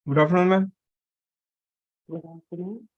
Good afternoon, ma'am. Good afternoon.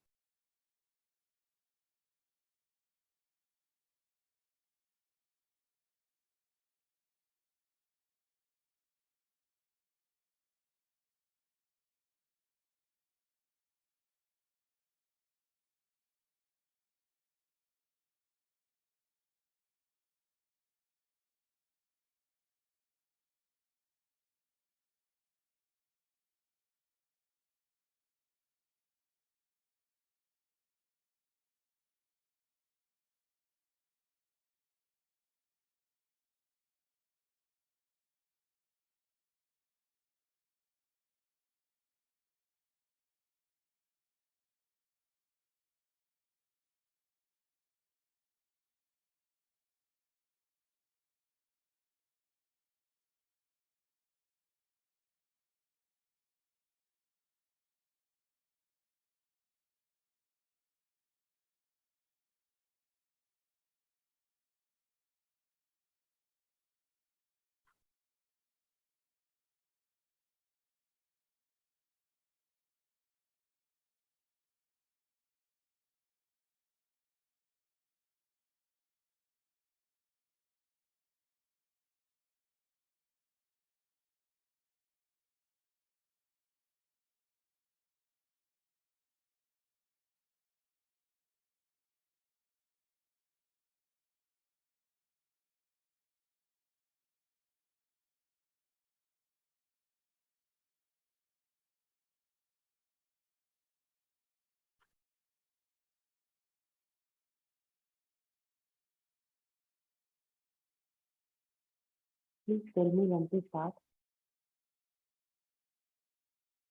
Please tell me when to start.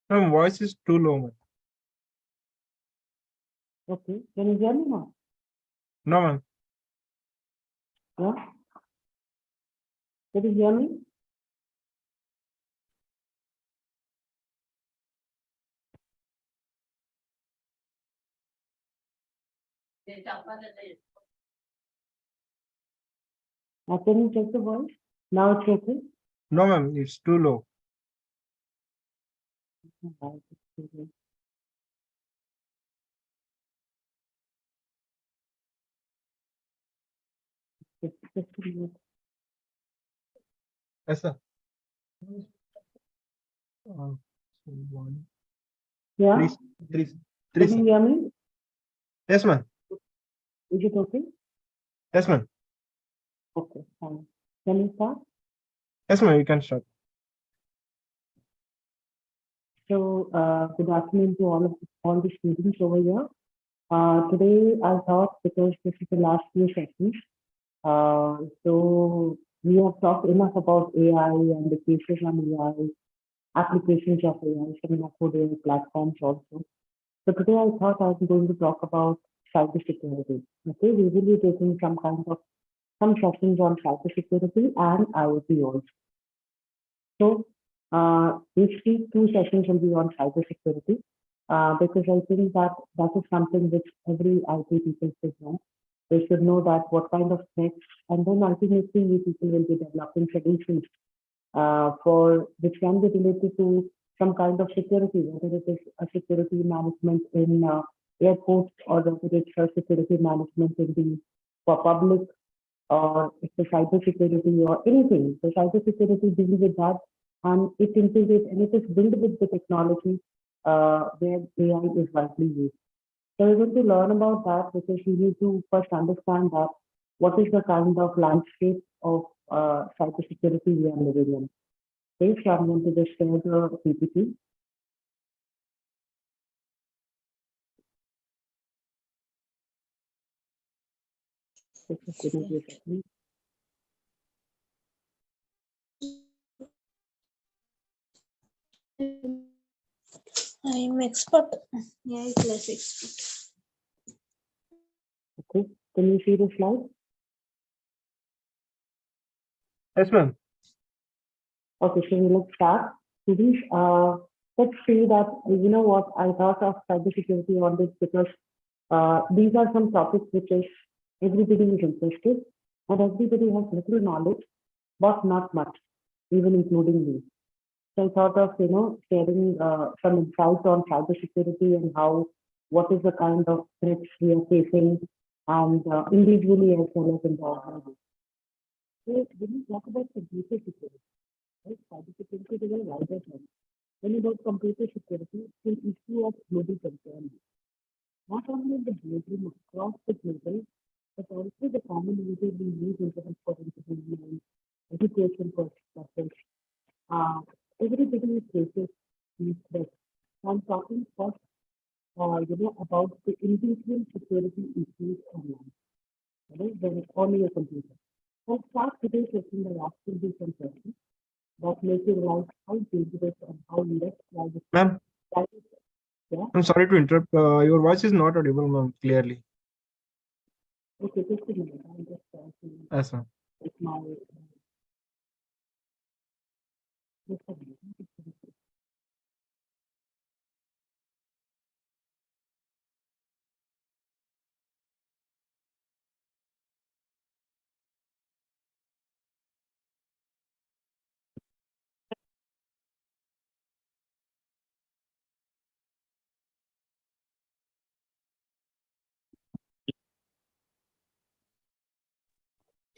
Ma'am, voice is too low, ma'am. Okay. Can you hear me now? No, ma'am. Yeah. Can you hear me? Can you check the voice? Now it's okay. No, ma'am. It's too low. Just a minute. Yes, sir. One, Yeah. three, three, Can you sir. hear me? Yes, ma'am. Is it okay? Yes, ma'am. Okay, fine. Can you start? Yes, ma'am. You can start. So, good afternoon to all the students over here. Today I thought because this is the last few sessions, so we have talked enough about AI and the cases on AI, applications of AI, some of the platforms also. So today I thought I was going to talk about cybersecurity. Okay, we will be taking some sessions on cybersecurity and IoT also. So these two sessions will be on cybersecurity because I think that that is something which every IT people should know. They should know that what kind of threats, and then ultimately we people will be developing solutions for which can be related to some kind of security, whether it is a security management in airports or whether it's a security management in the for public or it's a cyber security or anything. So cyber security deals with that and it integrates and it is built with the technology where AI is widely used. So we're going to learn about that because we need to first understand that what is the kind of landscape of cybersecurity we are living in. Okay, so I'm going to just share the PPT. I'm expert. AI plus expert. Okay, can you see the slide? Yes, ma'am. Okay, so let's start. Students, let's see that, you know what, I thought of cybersecurity on this because these are some topics which is everybody is interested and everybody has little knowledge, but not much, even including me. So I thought of, sharing some insights on cybersecurity and how, what is the kind of threats we are facing and individually as well as in the organization. So when we talk about computer security, right, cybersecurity is a wider term. When about computer security, it's an issue of global concern, not only in the boardroom across the global, but also the common user we use internet for entertainment, education purposes. Uh, Everybody faces these threats. I'm talking first, about the individual security issues online, right, when it's on your computer. I'll start today's session by asking you some questions that make you realize how dangerous and how less Ma'am, privacy. Yeah. I'm sorry to interrupt. Your voice is not audible, ma'am, clearly. Okay, just a minute. I'm just trying to Yes, ma'am. get my just a minute.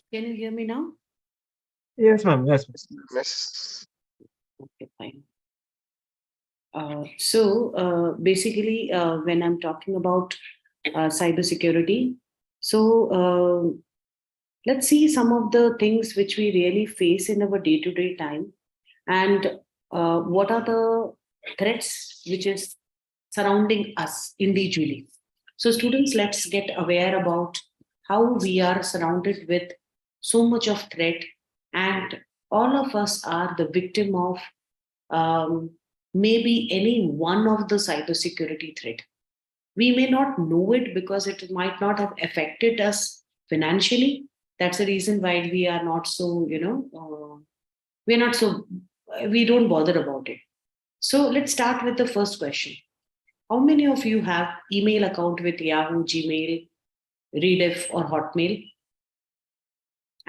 Can you hear me now? Yes, ma'am. Yes, ma'am. Yes. Okay, fine. Basically, when I'm talking about cybersecurity, so let's see some of the things which we really face in our day-to-day time, and what are the threats which is surrounding us individually. So, students, let's get aware about how we are surrounded with so much of threat, and all of us are the victim of um, maybe any one of the cybersecurity threat. We may not know it because it might not have affected us financially. That's the reason why we are not so, we're not so, we don't bother about it. So let's start with the first question. How many of you have email account with Yahoo, Gmail, Rediff, or Hotmail?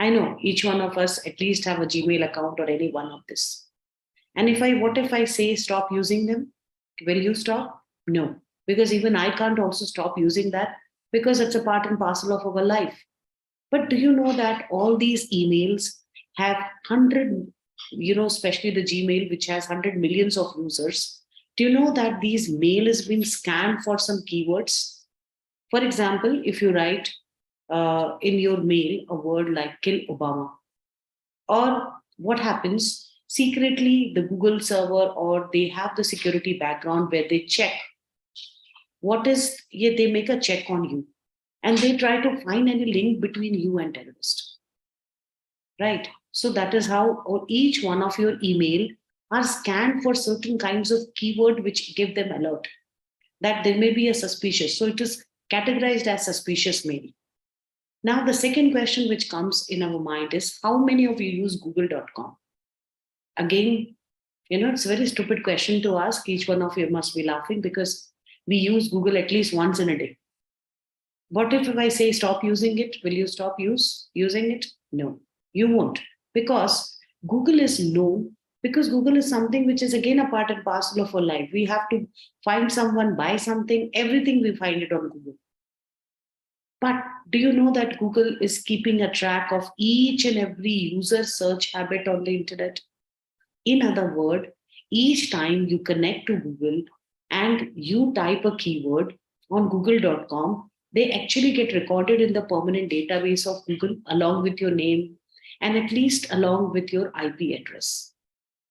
I know each one of us at least have a Gmail account or any one of this. And what if I say stop using them? Will you stop? No, because even I can't also stop using that because it's a part and parcel of our life. But do you know that all these emails have 100, especially the Gmail, which has 100 millions of users? Do you know that these mail is being scanned for some keywords? For example, if you write in your mail a word like kill Obama, or what happens secretly, the Google server or they have the security background where they check what is, yeah, they make a check on you and they try to find any link between you and terrorist, right? So that is how each one of your email are scanned for certain kinds of keyword which give them alert that there may be a suspicious, so it is categorized as suspicious mail. Now the second question which comes in our mind is how many of you use google.com? Again, it's a very stupid question to ask. Each one of you must be laughing because we use Google at least once in a day. What if I say stop using it? Will you stop using it? No, you won't. Because Google is known, because Google is something which is again a part and parcel of our life. We have to find someone, buy something, everything we find it on Google. But do you know that Google is keeping a track of each and every user search habit on the internet? In other words, each time you connect to Google and you type a keyword on google.com, they actually get recorded in the permanent database of Google along with your name and at least along with your IP address.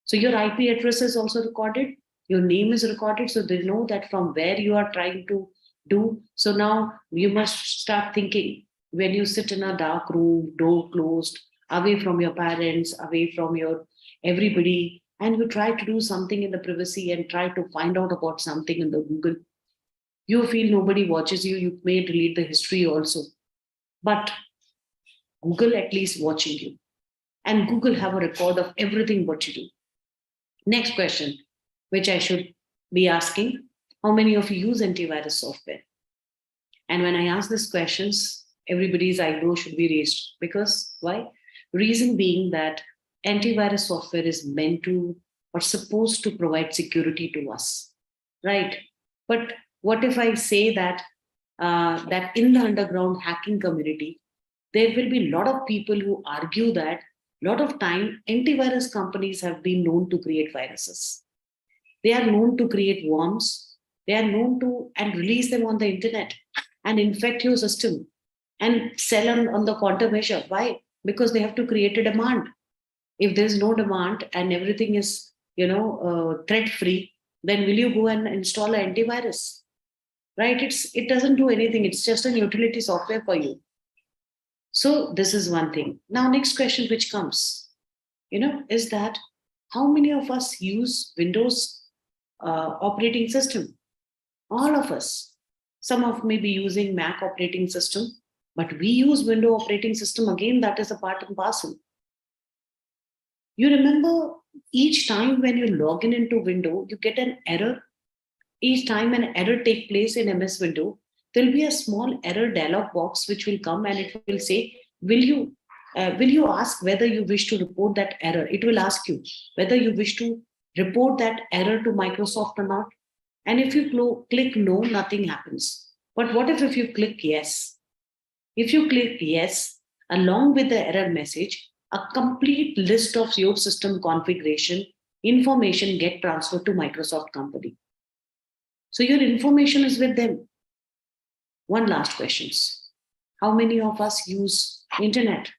So your IP address is also recorded, your name is recorded, so they know that from where you are trying to do. So now you must start thinking when you sit in a dark room, door closed, away from your parents, away from your everybody, and you try to do something in the privacy and try to find out about something in the Google, you feel nobody watches you. You may delete the history also, but Google at least watching you, and Google have a record of everything what you do. Next question, which I should be asking: how many of you use antivirus software? And when I ask these questions, everybody's eyebrow should be raised. Because why? Reason being that antivirus software is meant to or supposed to provide security to us, right? But what if I say that that in the underground hacking community, there will be a lot of people who argue that a lot of time antivirus companies have been known to create viruses. They are known to create worms. They are known to and release them on the internet and infect your system and sell on the countermeasure. Why? Because they have to create a demand. If there's no demand and everything is, threat free, then will you go and install an antivirus? Right? It doesn't do anything. It's just a utility software for you. So this is one thing. Now, next question which comes, is that how many of us use Windows operating system? All of us. Some of may be using Mac operating system, but we use Windows operating system. Again, that is a part and parcel. You remember each time when you log in into Windows, you get an error. Each time an error take place in MS Windows, there will be a small error dialog box which will come and it will say, will you ask whether you wish to report that error? It will ask you whether you wish to report that error to Microsoft or not. And if you click no, nothing happens. But what if you click yes? If you click yes, along with the error message, a complete list of your system configuration information get transferred to Microsoft company. So your information is with them. One last questions. How many of us use internet?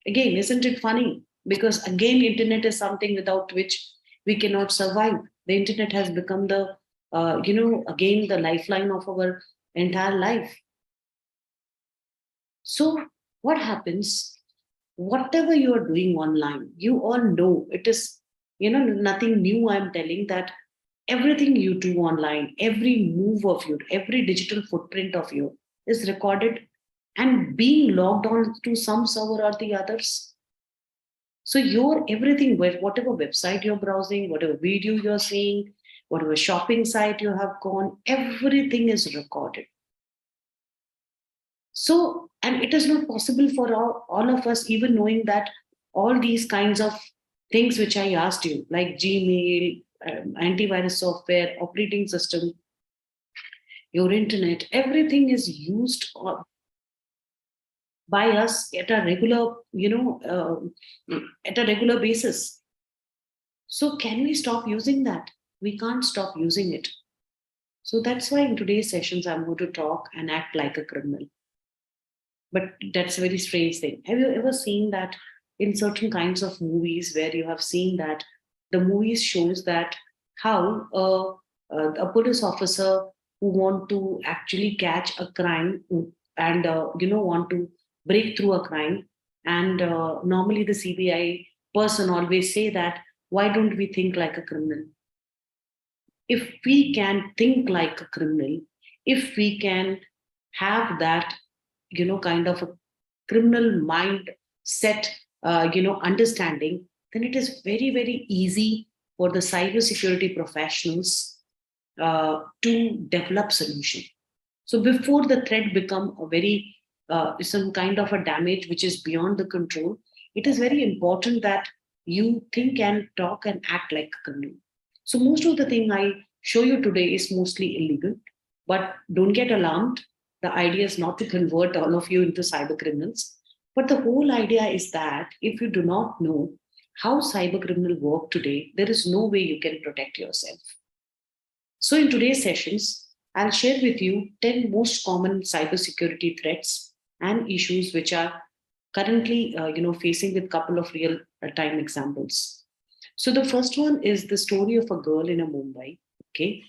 Again, isn't it funny? Because again, internet is something without which we cannot survive. The internet has become the, again, the lifeline of our entire life. So what happens? Whatever you are doing online, you all know it is, nothing new. I'm telling that everything you do online, every move of you, every digital footprint of you is recorded and being logged on to some server or the others. So your everything, whatever website you're browsing, whatever video you're seeing, whatever shopping site you have gone, everything is recorded. So, and it is not possible for all of us, even knowing that all these kinds of things which I asked you, like Gmail, antivirus software, operating system, your internet, everything is used by us at a regular, at a regular basis. So can we stop using that? We can't stop using it. So that's why in today's sessions, I'm going to talk and act like a criminal. But that's a very strange thing. Have you ever seen that in certain kinds of movies where you have seen that the movies shows that how a police officer who want to actually catch a crime and want to break through a crime, and normally the CBI person always say that why don't we think like a criminal? If we can think like a criminal, if we can have that kind of a criminal mind set understanding, then it is very very easy for the cybersecurity professionals to develop solution. So before the threat become a very some kind of a damage which is beyond the control, it is very important that you think and talk and act like a criminal. So most of the thing I show you today is mostly illegal, but don't get alarmed. The idea is not to convert all of you into cyber criminals, but the whole idea is that if you do not know how cyber criminal work today, there is no way you can protect yourself. So in today's sessions, I'll share with you 10 most common cybersecurity threats and issues which are currently facing with couple of real time examples. So the first one is the story of a girl in a Mumbai. Okay,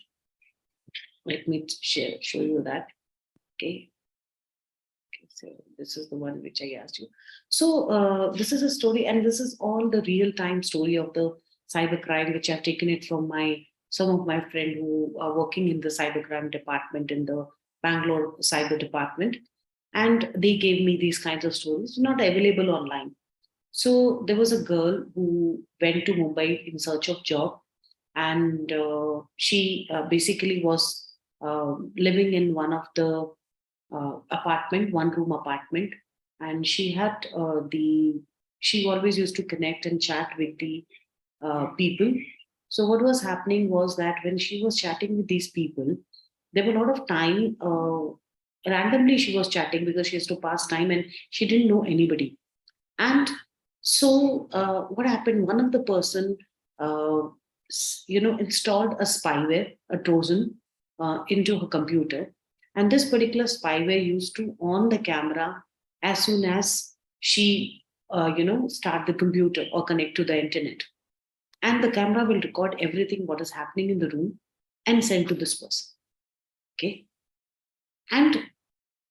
let me show you that. Okay. So this is the one which I asked you. So this is a story, and this is all the real time story of the cybercrime, which I've taken it from some of my friends who are working in the cybercrime department in the Bangalore cyber department. And they gave me these kinds of stories, not available online. So there was a girl who went to Mumbai in search of job, and she basically was living in one of the apartment, one room apartment, and she had she always used to connect and chat with the people. So what was happening was that when she was chatting with these people, there were a lot of time. Randomly, she was chatting because she has to pass time, and she didn't know anybody. And so, what happened? One of the person, installed a spyware, a Trojan, into her computer, and this particular spyware used to on the camera as soon as she, start the computer or connect to the internet, and the camera will record everything what is happening in the room and send to this person. Okay, and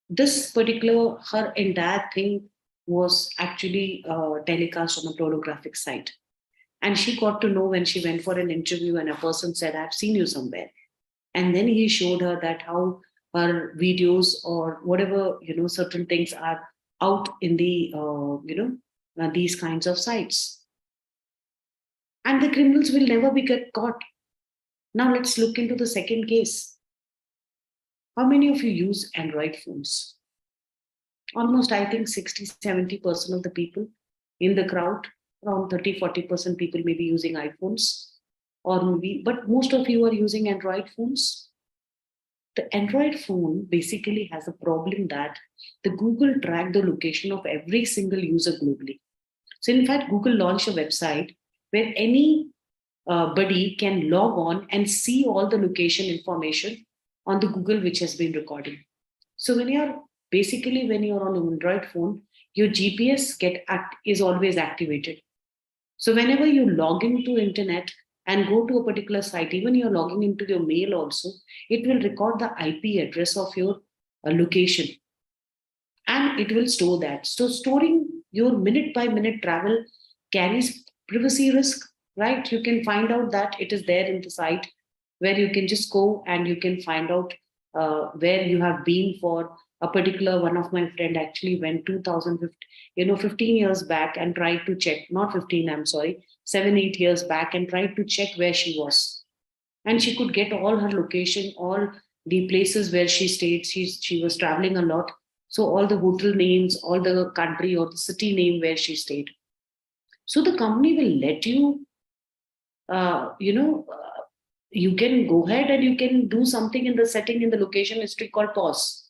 this particular her entire thing was actually telecast on a pornographic site. And she got to know when she went for an interview and a person said, I've seen you somewhere. And then he showed her that how her videos or whatever, certain things are out in the, these kinds of sites. And the criminals will never be get caught. Now let's look into the second case. How many of you use Android phones? Almost, I think 60-70% of the people in the crowd, around 30-40% people may be using iPhones, or maybe, but most of you are using Android phones. The Android phone basically has a problem that the Google track the location of every single user globally. So in fact, Google launched a website where any buddy can log on and see all the location information on the Google which has been recording. So when you're on an Android phone, your GPS is always activated. So whenever you log into internet and go to a particular site, even you're logging into your mail also, it will record the IP address of your location, and it will store that. So storing your minute by minute travel carries privacy risk, right? You can find out that it is there in the site where you can just go and you can find out where you have been for a particular. One of my friend actually went 2015, 15 years back and tried to check, not 15, I'm sorry, 7-8 years back, and tried to check where she was. And she could get all her location, all the places where she stayed. She was traveling a lot. So all the hotel names, all the country or the city name where she stayed. So the company will let you, you can go ahead and you can do something in the setting in the location history called pause.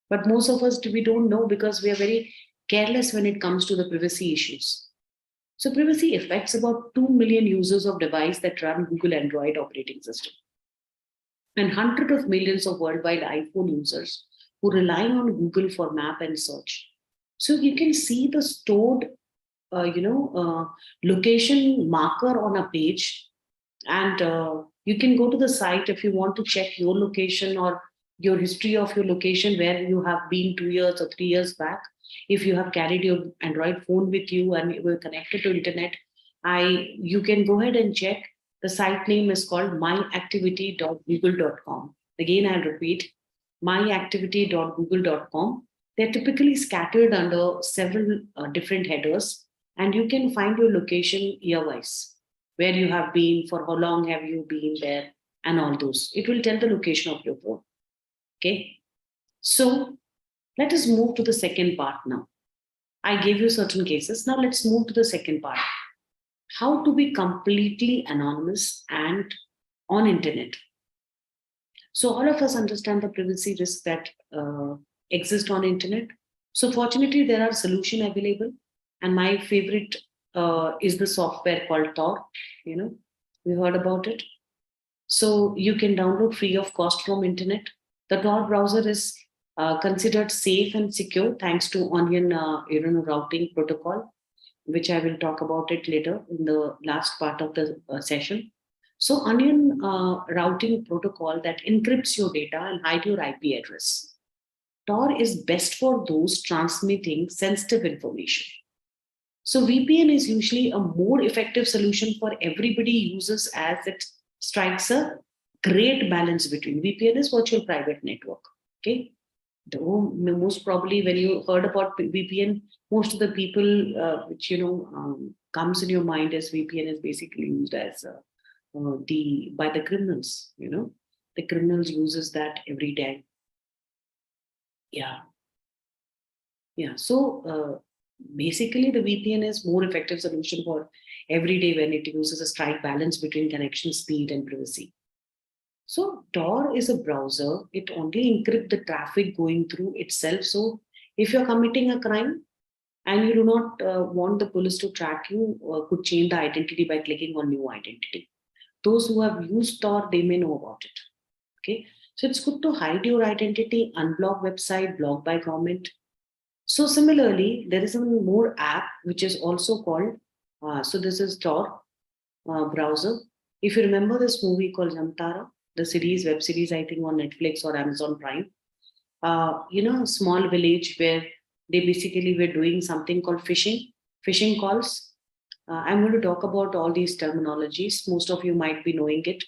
But most of us, we don't know because we are very careless when it comes to the privacy issues. So privacy affects about 2 million users of device that run Google Android operating system, and hundreds of millions of worldwide iPhone users who rely on Google for map and search. So you can see the stored, location marker on a page, and you can go to the site if you want to check your location or your history of your location where you have been 2 years or 3 years back. If you have carried your Android phone with you and you were connected to internet, you can go ahead and check. The site name is called myactivity.google.com. Again, I'll repeat, myactivity.google.com. They're typically scattered under several different headers, and you can find your location year-wise, where you have been, for how long have you been there, and all those. It will tell the location of your phone. Okay. So let us move to the second part now. I gave you certain cases. Now let's move to the second part. How to be completely anonymous and on internet. So all of us understand the privacy risks that exist on internet. So fortunately, there are solutions available. And my favorite is the software called Tor. We heard about it. So you can download free of cost from internet. The Tor browser is considered safe and secure thanks to Onion routing protocol, which I will talk about it later in the last part of the session. So Onion routing protocol that encrypts your data and hide your IP address. Tor is best for those transmitting sensitive information. So VPN is usually a more effective solution for everybody uses, as it strikes a great balance between. VPN is virtual private network. Okay. Most probably when you heard about VPN, most of the people which comes in your mind as VPN is basically used as the by the criminals. The criminals uses that every day. Yeah. So basically, the VPN is more effective solution for every day when it uses a strike balance between connection speed and privacy. So Tor is a browser. It only encrypts the traffic going through itself. So if you're committing a crime and you do not want the police to track you, could change the identity by clicking on new identity. Those who have used Tor, they may know about it. Okay. So it's good to hide your identity, unblock website, blocked by government. So similarly, there is one more app which is also called, so this is Tor browser. If you remember this movie called Jamtara, the series, web series, I think on Netflix or Amazon Prime, a small village where they basically were doing something called phishing calls. I'm going to talk about all these terminologies. Most of you might be knowing it.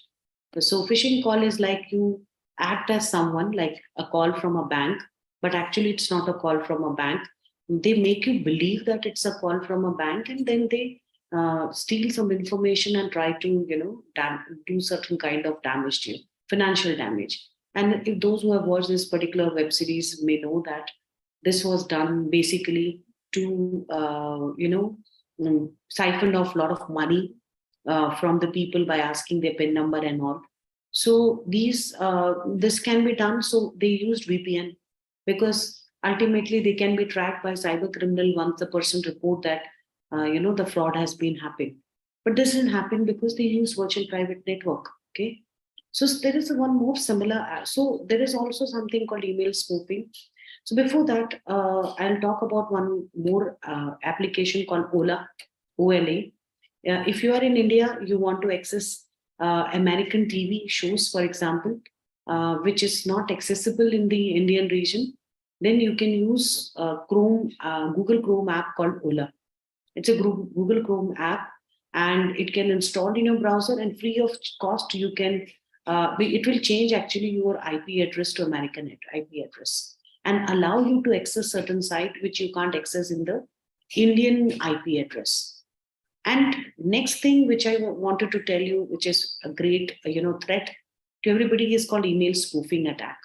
So phishing call is like you act as someone, like a call from a bank, but actually it's not a call from a bank. They make you believe that it's a call from a bank, and then they steal some information and try to, do certain kind of damage to you, financial damage. And if those who have watched this particular web series may know that this was done basically to, siphon off a lot of money from the people by asking their PIN number and all. So this can be done. So they used VPN because ultimately they can be tracked by cyber criminal once the person report that the fraud has been happening. But this didn't happen because they use virtual private network. Okay. So there is one more similar. So there is also something called email spoofing. So before that, I'll talk about one more application called OLA. If you are in India, you want to access American TV shows, for example, which is not accessible in the Indian region, then you can use Google Chrome app called Ola. It's a Google Chrome app, and it can install in your browser, and free of cost, you can. It will change actually your IP address to American IP address and allow you to access certain site which you can't access in the Indian IP address. And next thing which I wanted to tell you, which is a great threat to everybody, is called email spoofing attack.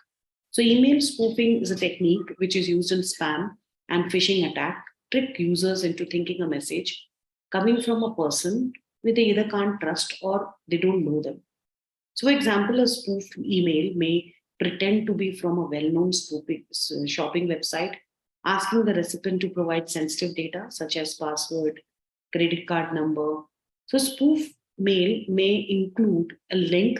So email spoofing is a technique which is used in spam and phishing attack, trick users into thinking a message coming from a person who they either can't trust or they don't know them. So, for example, a spoof email may pretend to be from a well-known shopping website, asking the recipient to provide sensitive data such as password, credit card number. So, spoof mail may include a link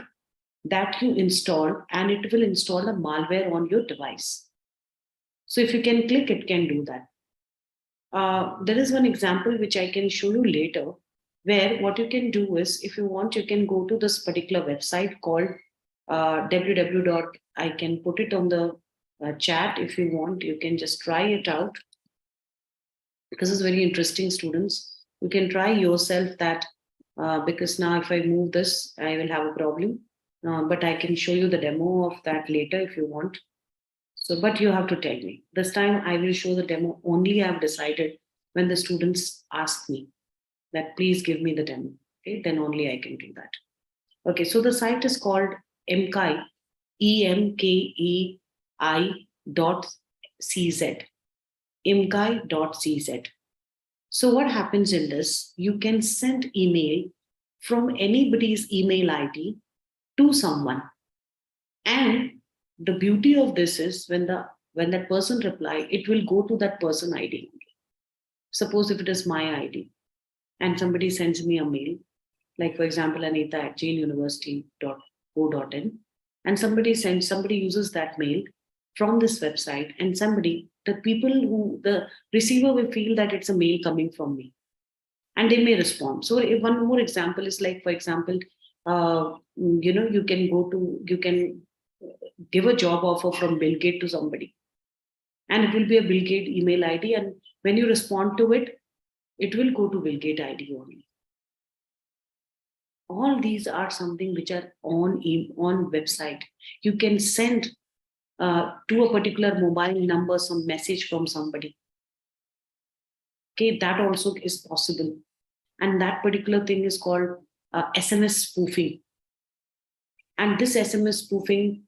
that you install, and it will install a malware on your device. So, if you can click, it can do that. There is one example which I can show you later, where what you can do is, if you want, you can go to this particular website called www. I can put it on the chat if you want. You can just try it out. This is very interesting, students. You can try yourself that because now if I move this, I will have a problem. But I can show you the demo of that later if you want. So, but you have to tell me. This time I will show the demo only. I've decided when the students ask me that please give me the demo. Okay, then only I can do that. Okay, so the site is called EMKEI, EMKEI.cz, EMKEI.cz. So what happens in this? You can send email from anybody's email ID to someone, and the beauty of this is when that person reply, it will go to that person ID. Suppose if it is my ID and somebody sends me a mail, like for example, Anita at janeuniversity.co.in, and somebody uses that mail from this website, and the receiver will feel that it's a mail coming from me, and they may respond. So one more example is like, for example, you can give a job offer from Bill Gates to somebody, and it will be a Bill Gates email ID, and when you respond to it, it will go to Bill Gates ID only. All these are something which are on website. You can send to a particular mobile number some message from somebody. Okay, that also is possible. And that particular thing is called SMS spoofing. And this SMS spoofing,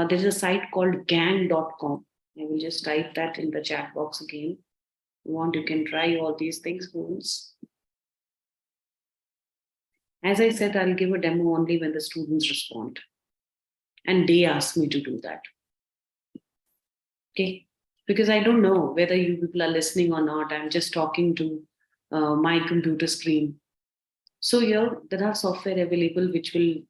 there's a site called gang.com. I will just type that in the chat box again. You want, you can try all these things once. As I said, I'll give a demo only when the students respond. And they ask me to do that. Okay, because I don't know whether you people are listening or not. I'm just talking to my computer screen. So here, there are software available which will,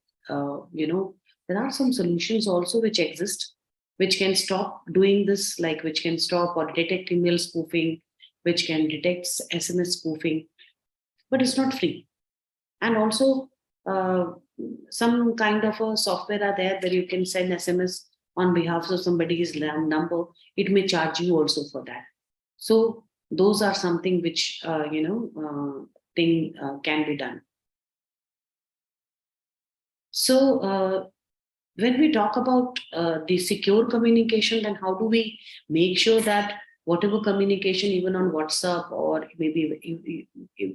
there are some solutions also which exist, which can stop doing this, like which can stop or detect email spoofing, which can detect SMS spoofing, but it's not free. And also, some kind of a software are there where you can send SMS on behalf of somebody's number. It may charge you also for that. So those are something which can be done. So when we talk about the secure communication, then how do we make sure that whatever communication, even on WhatsApp or maybe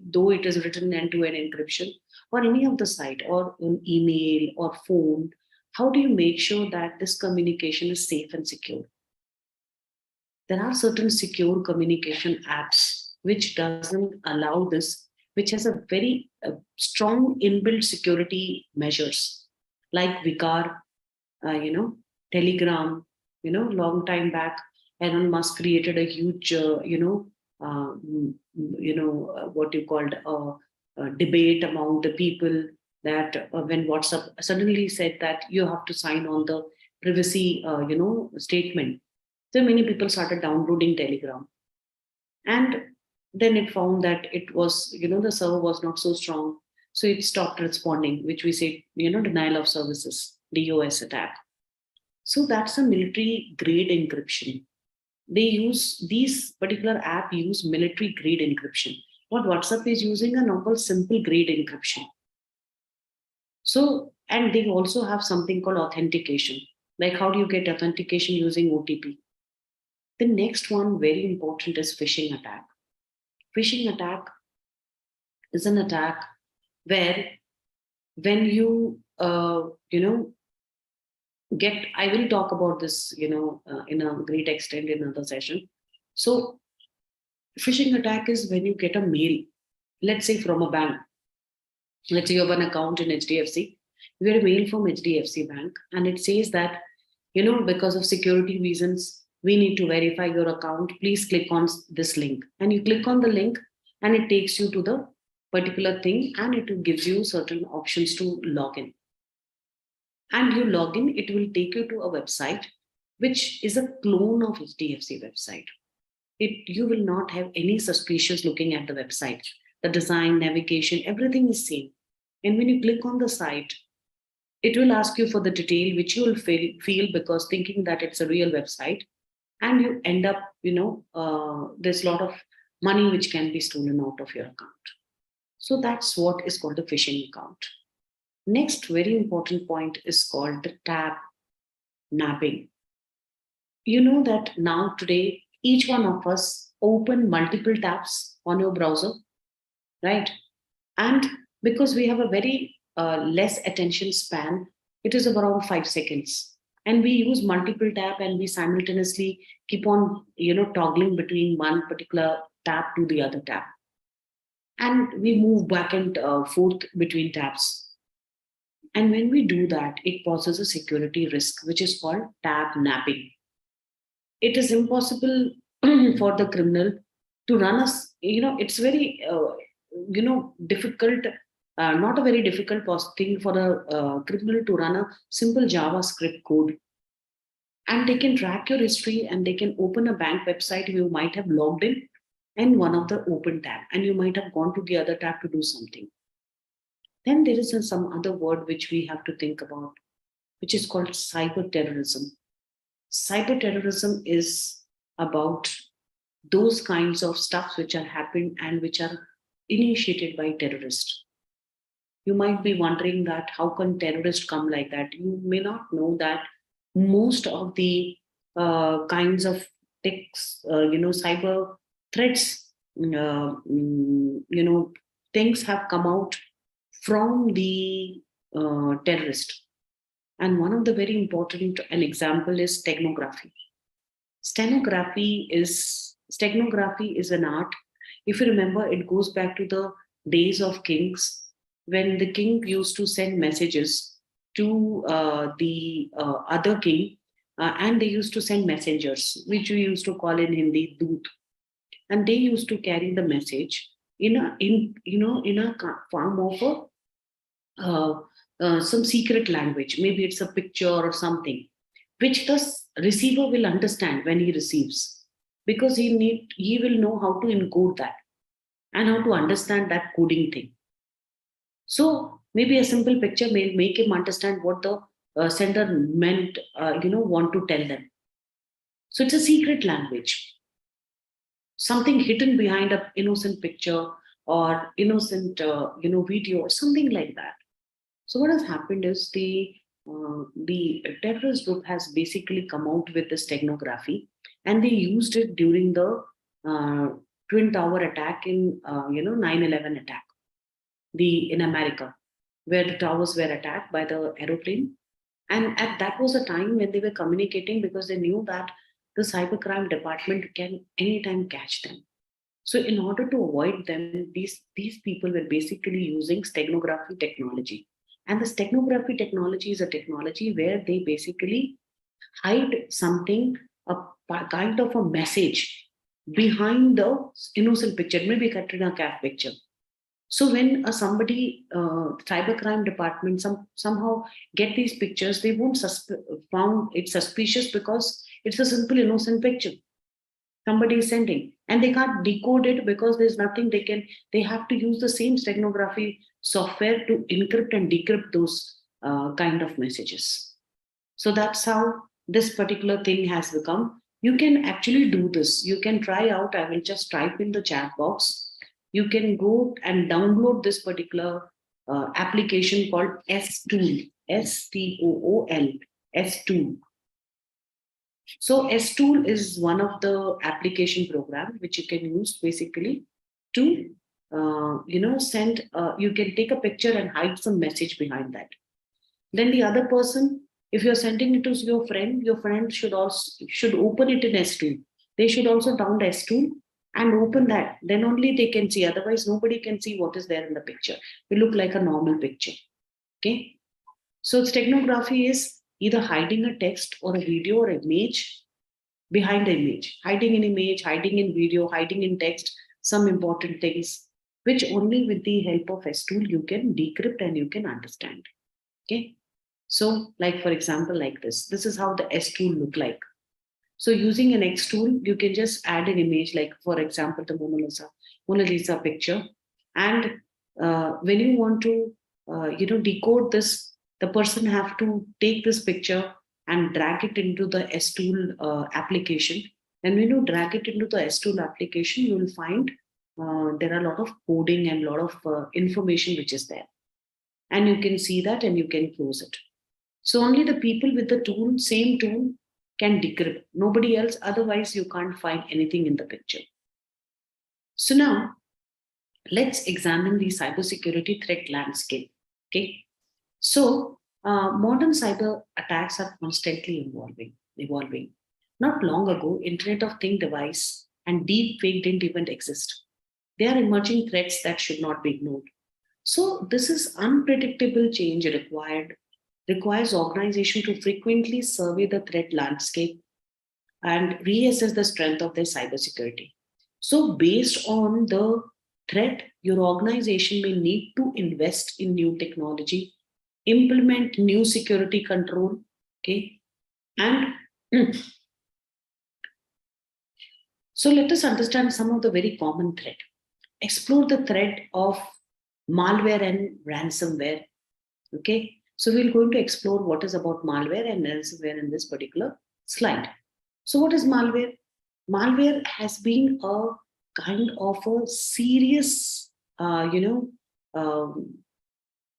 though it is written end-to-end encryption or any of the site or on email or phone, how do you make sure that this communication is safe and secure? There are certain secure communication apps which doesn't allow this, which has a very strong inbuilt security measures like Vicar, Telegram, long time back, Elon Musk created a huge, what you called a debate among the people that when WhatsApp suddenly said that you have to sign on the privacy, statement. So many people started downloading Telegram. And then it found that it was, the server was not so strong. So it stopped responding, which we say, denial of services, DOS attack. So that's a military grade encryption. These particular app use military grade encryption. What WhatsApp is using a normal simple grade encryption. So, and they also have something called authentication. Like how do you get authentication using OTP? The next one, very important, is phishing attack. Phishing attack is an attack where when you, I will talk about this, in a great extent in another session. So phishing attack is when you get a mail, let's say from a bank. Let's say you have an account in HDFC. You get a mail from HDFC Bank and it says that, because of security reasons, we need to verify your account. Please click on this link. And you click on the link and it takes you to the particular thing and it gives you certain options to log in. And you log in, it will take you to a website, which is a clone of HDFC website. You will not have any suspicious looking at the website. The design, navigation, everything is same. And when you click on the site, it will ask you for the detail, which you will feel because thinking that it's a real website. And you end up, there's a lot of money which can be stolen out of your account. So that's what is called a phishing account. Next very important point is called the tab napping. You know that now today, each one of us open multiple tabs on your browser, right? And because we have a very less attention span, it is around 5 seconds. And we use multiple tab and we simultaneously keep on, toggling between one particular tab to the other tab. And we move back and forth between tabs. And when we do that, it poses a security risk, which is called tab napping. It is impossible for the criminal to run us. It's very, difficult, not a very difficult thing for a criminal to run a simple JavaScript code. And they can track your history and they can open a bank website. You might have logged in and one of the open tab, and you might have gone to the other tab to do something. Then there is some other word which we have to think about, which is called cyber terrorism. Cyber terrorism is about those kinds of stuff which are happening and which are initiated by terrorists. You might be wondering that how can terrorists come like that? You may not know that most of the kinds of cyber threats, things have come out from the terrorist. And one of the very important an example is steganography. Steganography is an art. If you remember, it goes back to the days of kings, when the king used to send messages to the other king, and they used to send messengers, which we used to call in Hindi doot, and they used to carry the message in a form of some secret language. Maybe it's a picture or something, which the receiver will understand when he receives, because he will know how to encode that and how to understand that coding thing. So maybe a simple picture may make him understand what the sender meant, want to tell them. So it's a secret language, something hidden behind a innocent picture or innocent, video or something like that. So what has happened is the terrorist group has basically come out with this steganography, and they used it during the Twin Tower attack in 9/11 attack, in America, where the towers were attacked by the aeroplane. And that was a time when they were communicating, because they knew that the cybercrime department can anytime catch them. So in order to avoid them, these people were basically using steganography technology. And the steganography technology is a technology where they basically hide something, a kind of a message behind the innocent picture, maybe Katrina Kaif picture. So when cybercrime department somehow get these pictures, they won't found it suspicious, because it's a simple innocent picture somebody is sending, and they can't decode it because there's nothing they have to use the same steganography software to encrypt and decrypt those kind of messages. So that's how this particular thing has become. You can actually do this. You can try out. I will just type in the chat box. You can go and download this particular application called S-Tool, S-T-O-O-L, S-Tool. So S-Tool is one of the application programs which you can use basically to, send, you can take a picture and hide some message behind that. Then the other person, if you're sending it to your friend should open it in S-Tool. They should also download S-Tool and open that. Then only they can see. Otherwise, nobody can see what is there in the picture. It look like a normal picture. Okay. So steganography is either hiding a text or a video or image behind the image, hiding an image, hiding in video, hiding in text, some important things, which only with the help of S-Tool you can decrypt and you can understand. Okay. So like, for example, like this is how the S-Tool look like. So using an S-Tool, you can just add an image, like for example, the Mona Lisa picture. And when you want to, decode this, the person have to take this picture and drag it into the S-Tool application. And when you drag it into the S-Tool application, you will find there are a lot of coding and a lot of information which is there. And you can see that and you can close it. So only the people with the tool, same tool, can decrypt. Nobody else, otherwise you can't find anything in the picture. So now, let's examine the cybersecurity threat landscape. Okay. So modern cyber attacks are constantly evolving. Not long ago, Internet of Things device and deep fake didn't even exist. They are emerging threats that should not be ignored. So this is unpredictable change requires organization to frequently survey the threat landscape and reassess the strength of their cybersecurity. So based on the threat, your organization may need to invest in new technology, implement new security control, okay? And so let us understand some of the very common threat. Explore the threat of malware and ransomware, okay? So we're going to explore what is about malware and ransomware in this particular slide. So what is malware? Malware has been a kind of a serious um,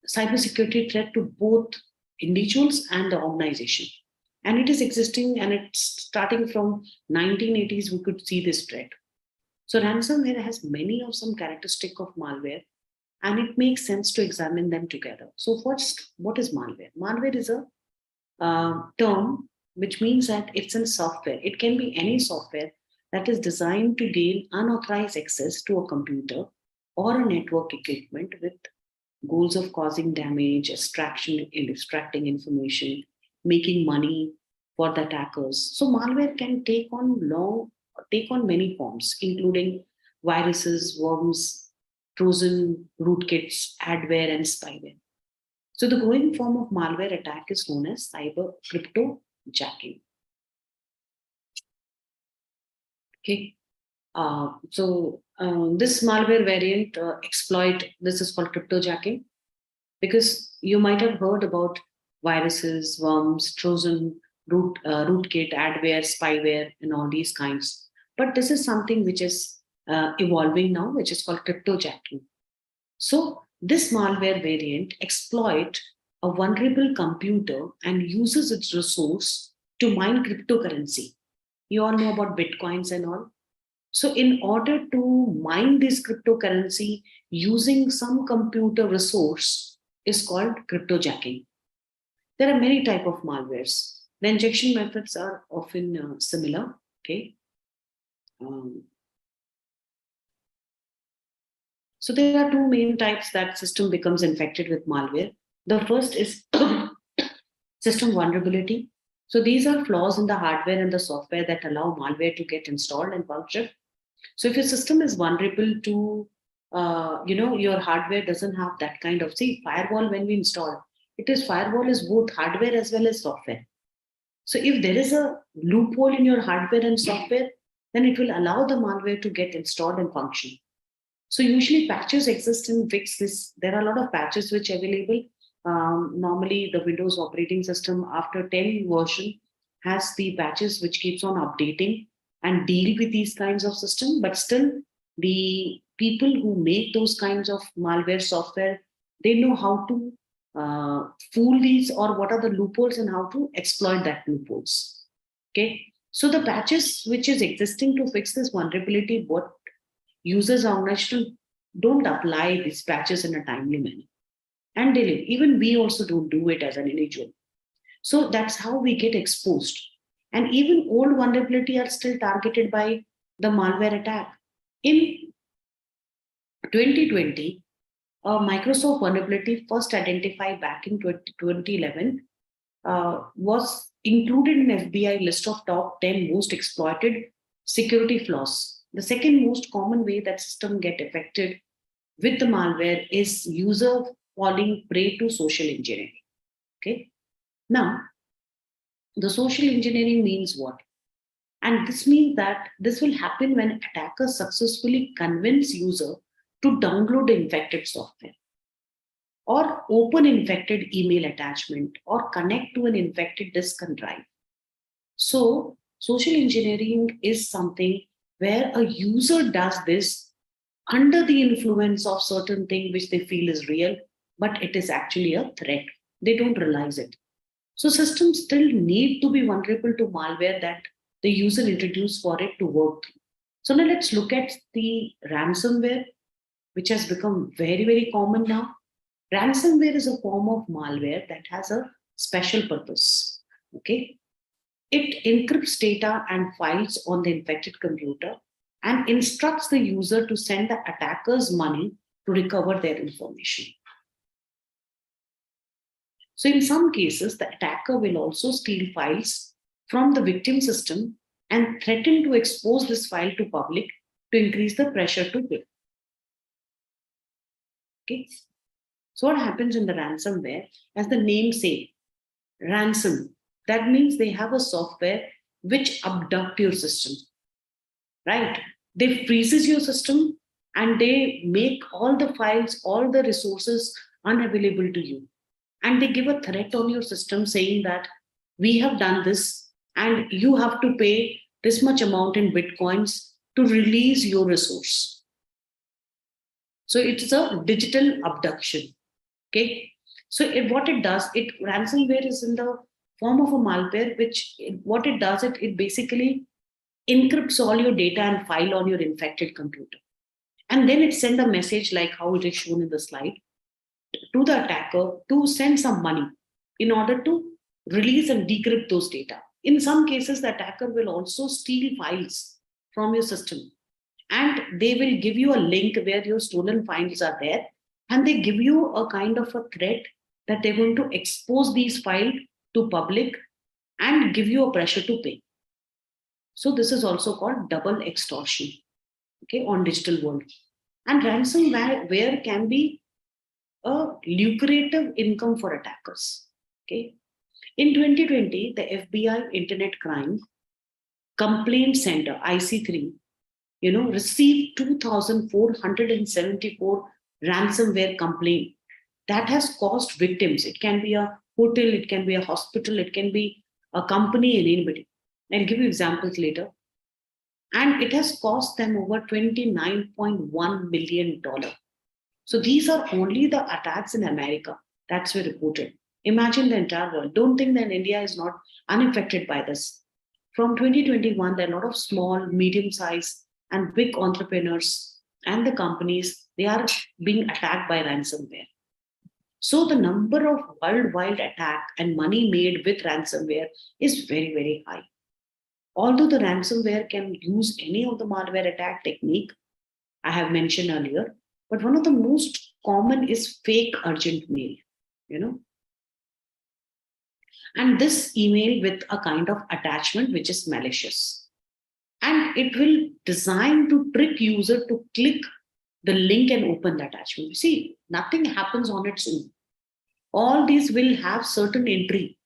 cybersecurity threat to both individuals and the organization. And it is existing, and it's starting from 1980s, we could see this threat. So ransomware has many of some characteristic of malware, and it makes sense to examine them together. So first, what is malware? Malware is a term which means that it's a software. It can be any software that is designed to gain unauthorized access to a computer or a network equipment with goals of causing damage, extracting information, making money for the attackers. So malware can take on many forms, including viruses, worms, Trojan rootkits, adware, and spyware. So the growing form of malware attack is known as cyber crypto jacking. Okay. This malware variant exploit, this is called cryptojacking, because you might have heard about viruses, worms, Trojan, rootkit, adware, spyware, and all these kinds. But this is something which is evolving now, which is called cryptojacking. So this malware variant exploit a vulnerable computer and uses its resource to mine cryptocurrency. You all know about bitcoins and all. So in order to mine this cryptocurrency using some computer resource is called cryptojacking. There are many type of malwares. The injection methods are often similar. Okay. So there are two main types that system becomes infected with malware. The first is system vulnerability. So these are flaws in the hardware and the software that allow malware to get installed and function. So if your system is vulnerable to, your hardware doesn't have that kind of, see, firewall when we install, firewall is both hardware as well as software. So if there is a loophole in your hardware and software, then it will allow the malware to get installed and function. So usually patches exist and fix this. There are a lot of patches which are available. Normally the Windows operating system after 10 version has the patches which keeps on updating and deal with these kinds of system. But still the people who make those kinds of malware software, they know how to fool these or what are the loopholes and how to exploit that loopholes. Okay. So the patches which is existing to fix this vulnerability, what users are organizations don't apply these patches in a timely manner. And they live. Even we also don't do it as an individual. So that's how we get exposed. And even old vulnerability are still targeted by the malware attack. In 2020, a Microsoft vulnerability first identified back in 2011 was included in FBI list of top 10 most exploited security flaws. The second most common way that system get affected with the malware is user falling prey to social engineering. Okay. Now, the social engineering means what? And this means that this will happen when attackers successfully convince user to download the infected software or open infected email attachment or connect to an infected disk and drive. So social engineering is something where a user does this under the influence of certain thing which they feel is real, but it is actually a threat. They don't realize it. So systems still need to be vulnerable to malware that the user introduced for it to work. So now let's look at the ransomware, which has become very, very common now. Ransomware is a form of malware that has a special purpose. Okay. It encrypts data and files on the infected computer and instructs the user to send the attackers money to recover their information. So in some cases, the attacker will also steal files from the victim system and threaten to expose this file to public to increase the pressure to pay. Okay. So what happens in the ransomware? As the name says, ransom. That means they have a software which abduct your system, right? They freezes your system and they make all the files, all the resources unavailable to you. And they give a threat on your system saying that we have done this and you have to pay this much amount in bitcoins to release your resource. So it's a digital abduction. Okay. So what it does, ransomware is in the form of a malware, what it does, it basically encrypts all your data and file on your infected computer. And then it sends a message like how it is shown in the slide to the attacker to send some money in order to release and decrypt those data. In some cases, the attacker will also steal files from your system, and they will give you a link where your stolen files are there, and they give you a kind of a threat that they're going to expose these files to public and give you a pressure to pay. So this is also called double extortion, okay, on digital world. And ransomware can be a lucrative income for attackers. Okay. In 2020, the FBI Internet Crime Complaint Center, IC3, received 2,474 ransomware complaints that has cost victims. It can be a hotel, it can be a hospital, it can be a company and anybody. I'll give you examples later. And it has cost them over $29.1 million. So these are only the attacks in America that's were reported. Imagine the entire world. Don't think that India is not unaffected by this. From 2021, there are a lot of small, medium-sized, and big entrepreneurs and the companies, they are being attacked by ransomware. So the number of worldwide attack and money made with ransomware is very, very high. Although the ransomware can use any of the malware attack technique I have mentioned earlier, but one of the most common is fake urgent mail, and this email with a kind of attachment which is malicious. And it will design to trick user to click the link and open the attachment. You see, nothing happens on its own. All these will have certain entry.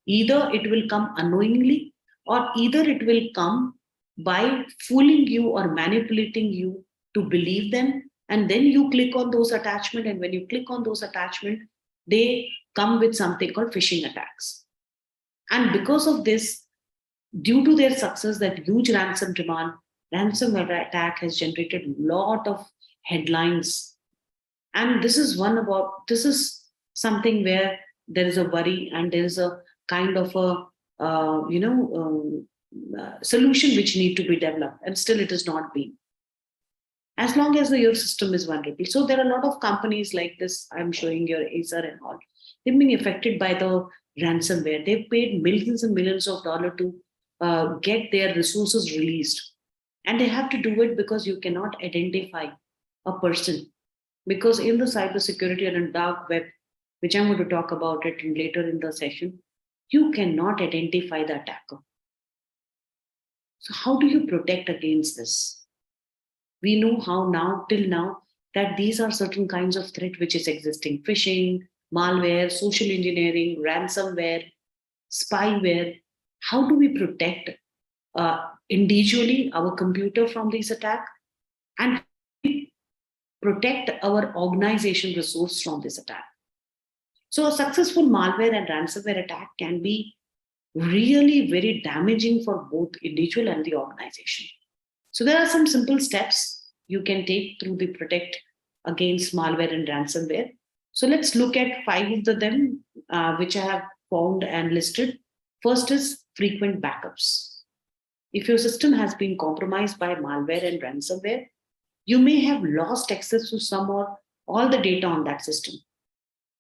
Either it will come unknowingly, or either it will come by fooling you or manipulating you to believe them, and then you click on those attachments, and when you click on those attachments, they come with something called phishing attacks. And because of this, due to their success, that huge ransom demand, ransomware attack has generated a lot of headlines. And this is something where there is a worry, and there is a kind of a solution which need to be developed, and still it is not being. As long as your system is vulnerable. So there are a lot of companies like this, I'm showing your Acer and all. They've been affected by the ransomware. They've paid millions and millions of dollars to get their resources released. And they have to do it because you cannot identify a person. Because in the cybersecurity and in dark web, which I'm going to talk about it later in the session, you cannot identify the attacker. So how do you protect against this? We know how till now, that these are certain kinds of threat which is existing: phishing, malware, social engineering, ransomware, spyware. How do we protect individually our computer from these attacks, and protect our organization resource from this attack? So a successful malware and ransomware attack can be really very damaging for both individual and the organization. So there are some simple steps you can take through the protect against malware and ransomware. So let's look at 5 of them, which I have found and listed. First is frequent backups. If your system has been compromised by malware and ransomware, you may have lost access to some or all the data on that system.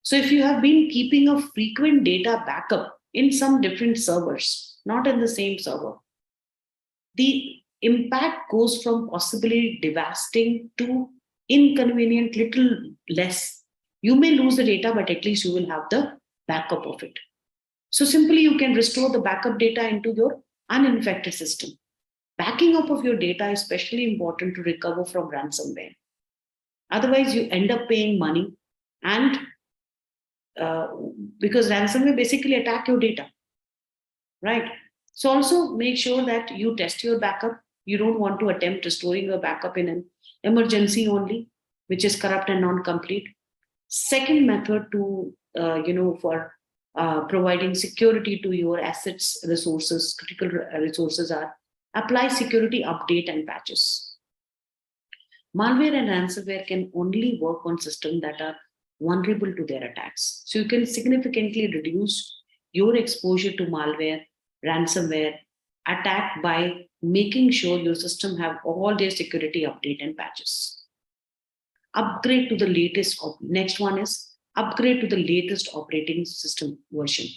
So if you have been keeping a frequent data backup in some different servers, not in the same server, the impact goes from possibly devastating to inconvenient, little less. You may lose the data, but at least you will have the backup of it. So simply you can restore the backup data into your uninfected system. Backing up of your data is especially important to recover from ransomware. Otherwise, you end up paying money, and because ransomware basically attack your data, right? So also make sure that you test your backup. You don't want to attempt restoring your backup in an emergency only, which is corrupt and non-complete. Second method to, for providing security to your assets, resources, critical resources, are apply security update and patches. Malware and ransomware can only work on systems that are vulnerable to their attacks. So you can significantly reduce your exposure to malware, ransomware attack by making sure your system have all their security update and patches. Upgrade to the latest. Next one is upgrade to the latest operating system version.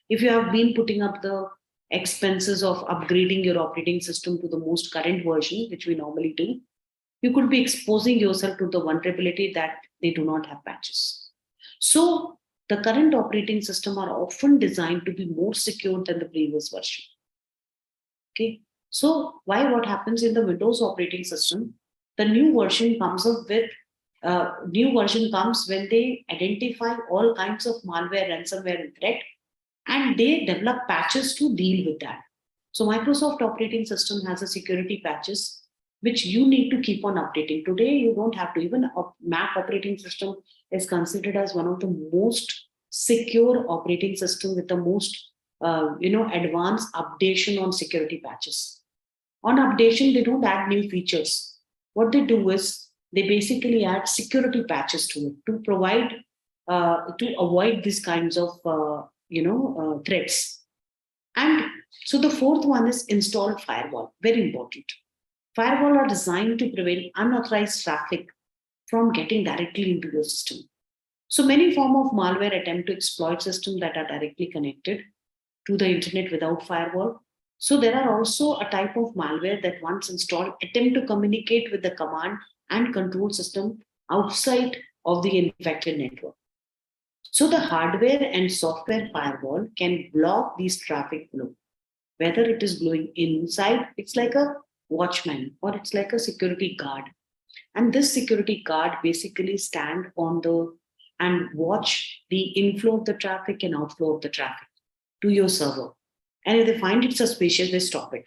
If you have been putting up the expenses of upgrading your operating system to the most current version, which we normally do, you could be exposing yourself to the vulnerability that they do not have patches. So the current operating system are often designed to be more secure than the previous version. Okay. So why what happens in the Windows operating system? The new version comes up with new version comes when they identify all kinds of malware, ransomware, and threat, and they develop patches to deal with that. So Microsoft operating system has a security patches which you need to keep on updating. Today, you don't have to. Even a Mac operating system is considered as one of the most secure operating system with the most advanced updation on security patches. On updation, they don't add new features. What they do is they basically add security patches to it to provide to avoid these kinds of threats. And so the fourth one is install firewall. Very important. Firewall are designed to prevent unauthorized traffic from getting directly into your system. So many form of malware attempt to exploit systems that are directly connected to the internet without firewall. So there are also a type of malware that once installed attempt to communicate with the command and control system outside of the infected network. So the hardware and software firewall can block these traffic flow. Whether it is blowing inside, it's like a watchman or it's like a security guard. And this security guard basically stand on the and watch the inflow of the traffic and outflow of the traffic to your server. And if they find it suspicious, they stop it.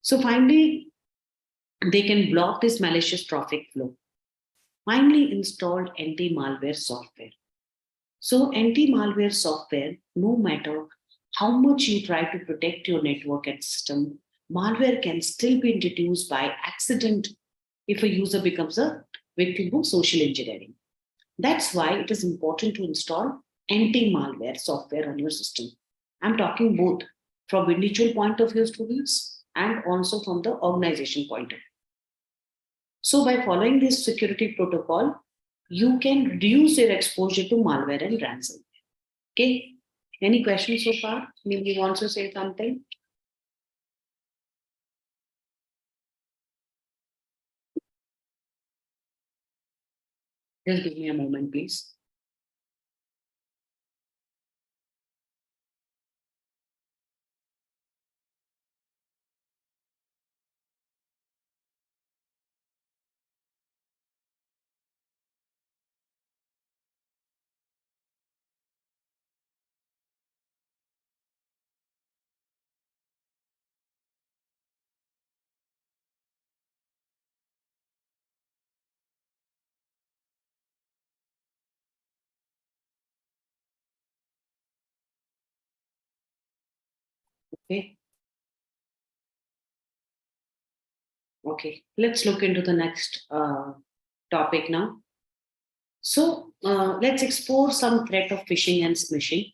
So finally, they can block this malicious traffic flow. Finally, install anti-malware software. So anti-malware software, no matter how much you try to protect your network and system, malware can still be introduced by accident if a user becomes a victim of social engineering. That's why it is important to install anti-malware software on your system. I'm talking both from individual point of view, students, and also from the organization point of view. So by following this security protocol, you can reduce your exposure to malware and ransomware. Okay. Any questions so far? Maybe you want to say something? Just give me a moment, please. Okay. Okay, let's look into the next topic now. So let's explore some threat of phishing and smishing.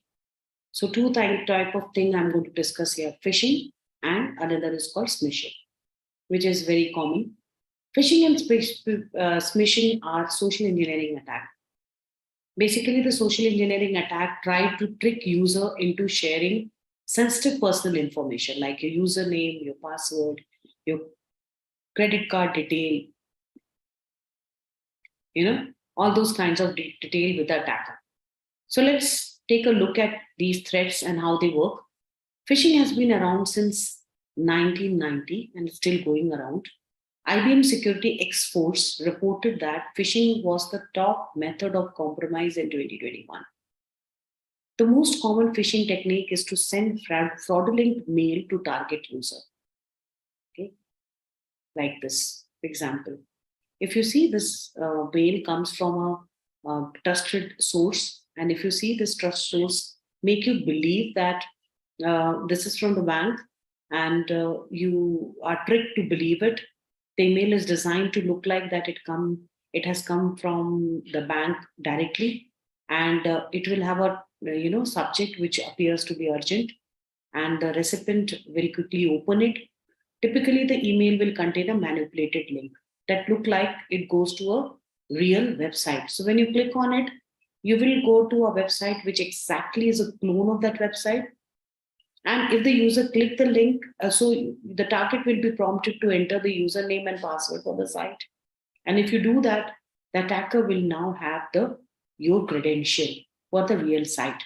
So two type of thing I'm going to discuss here: phishing and another is called smishing, which is very common. Phishing and smishing are social engineering attack. Basically, the social engineering attack tried to trick user into sharing sensitive personal information like your username, your password, your credit card detail, all those kinds of detail with the attacker. So let's take a look at these threats and how they work. Phishing has been around since 1990 and still going around. IBM Security X-Force reported that phishing was the top method of compromise in 2021. The most common phishing technique is to send fraudulent mail to target user. Okay, like this example. If you see this mail comes from a trusted source, and if you see this trust source make you believe that this is from the bank, and you are tricked to believe it, The email is designed to look like that it has come from the bank directly, and it will have a subject which appears to be urgent, and the recipient will quickly open it. Typically, the email will contain a manipulated link that look like it goes to a real website. So when you click on it, you will go to a website which exactly is a clone of that website. And if the user click the link, so the target will be prompted to enter the username and password for the site. And if you do that, the attacker will now have your credential for the real site.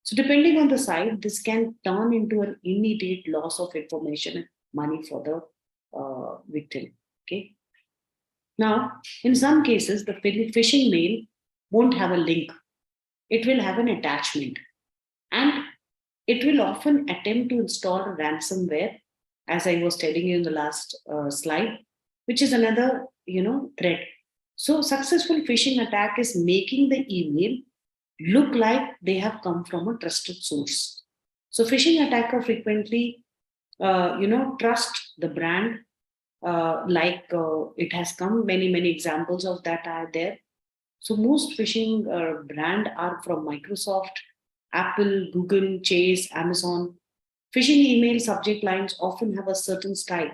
So depending on the site, this can turn into an immediate loss of information and money for the victim. Okay. Now, in some cases, the phishing mail won't have a link. It will have an attachment, and it will often attempt to install a ransomware, as I was telling you in the last slide, which is another threat. So successful phishing attack is making the email look like they have come from a trusted source. So phishing attacker frequently trust the brand, it has come. Many examples of that are there. So most phishing brand are from Microsoft, Apple, Google, Chase, Amazon. Phishing email subject lines often have a certain style.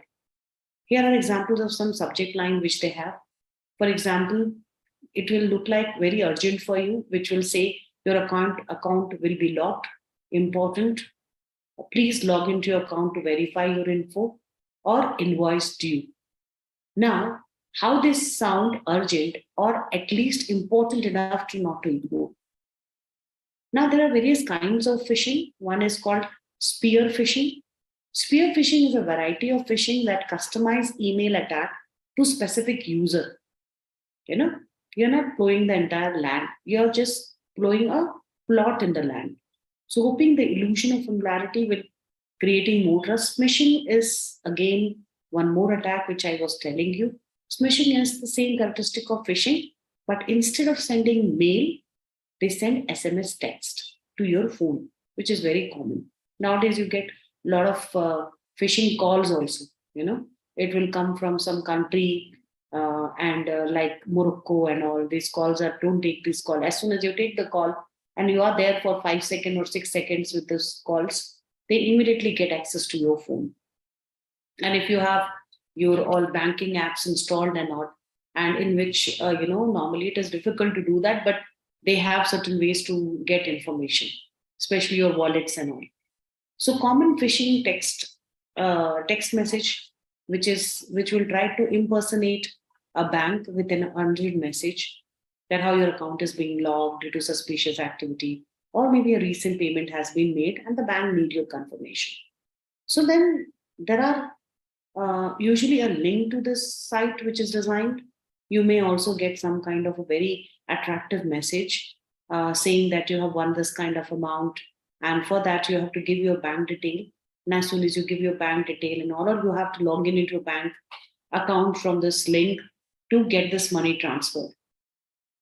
Here are examples of some subject line which they have. For example, it will look like very urgent for you, which will say your account will be locked, important. Please log into your account to verify your info, or invoice due. Now, how this sound urgent or at least important enough to not to ignore. Now, there are various kinds of phishing. One is called spear phishing. Spear phishing is a variety of phishing that customize email attack to specific user. You're not blowing the entire land. You're just blowing a plot in the land. So hoping the illusion of familiarity with creating more trust. Smishing is again one more attack which I was telling you. Smishing is the same characteristic of phishing, but instead of sending mail, they send SMS text to your phone, which is very common. Nowadays, you get a lot of phishing calls also. It will come from some country and like Morocco and all. These calls are, don't take this call. As soon as you take the call and you are there for 5 seconds or 6 seconds with those calls, they immediately get access to your phone. And if you have your all banking apps installed and all, and in which normally it is difficult to do that, but they have certain ways to get information, especially your wallets and all. So common phishing text message, which will try to impersonate a bank with an urgent message that how your account is being logged due to suspicious activity, or maybe a recent payment has been made and the bank need your confirmation. So then there are usually a link to this site which is designed. You may also get some kind of a very attractive message saying that you have won this kind of amount, and for that you have to give your bank detail. And as soon as you give your bank detail in order, you have to log in into a bank account from this link to get this money transferred.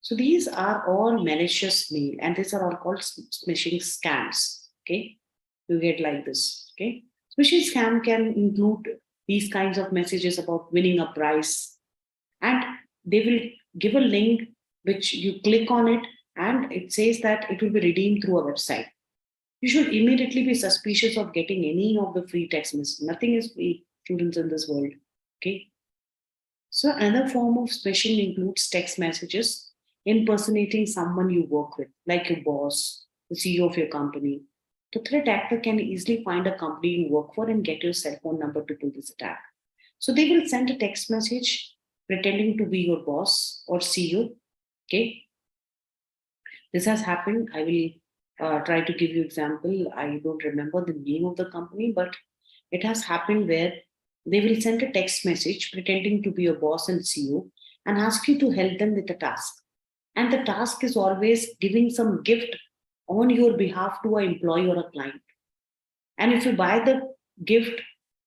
So these are all malicious mail, and these are all called phishing scams. Okay, you get like this. Okay, phishing scam can include these kinds of messages about winning a prize, and they will give a link which you click on it, and it says that it will be redeemed through a website. You should immediately be suspicious of getting any of the free text messages. Nothing is free, students, in this world. Okay. So another form of phishing includes text messages impersonating someone you work with, like your boss, the CEO of your company. The threat actor can easily find a company you work for and get your cell phone number to do this attack. So they will send a text message pretending to be your boss or CEO. Okay. This has happened. I will try to give you example. I don't remember the name of the company, but it has happened where they will send a text message pretending to be your boss and CEO and ask you to help them with a task. And the task is always giving some gift on your behalf to an employee or a client. And if you buy the gift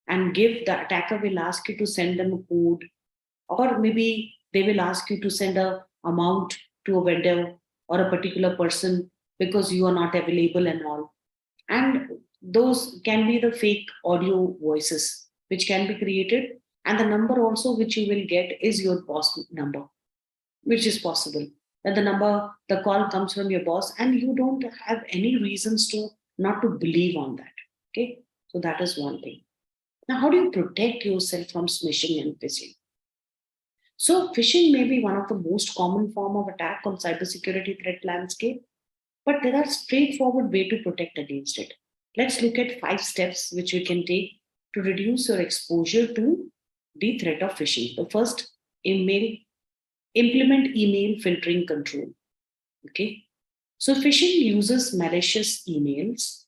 and give, the attacker will ask you to send them a code, or maybe they will ask you to send a amount to a vendor or a particular person because you are not available and all. And those can be the fake audio voices which can be created, And the number also which you will get is your boss number, which is possible. That the call comes from your boss, and you don't have any reasons to not to believe on that. Okay, so that is one thing. Now, how do you protect yourself from smishing and phishing? So, phishing may be one of the most common form of attack on cybersecurity threat landscape, but there are straightforward way to protect against it. Let's look at 5 steps which we can take to reduce your exposure to the threat of phishing. The first, implement email filtering control. Okay, so phishing uses malicious emails.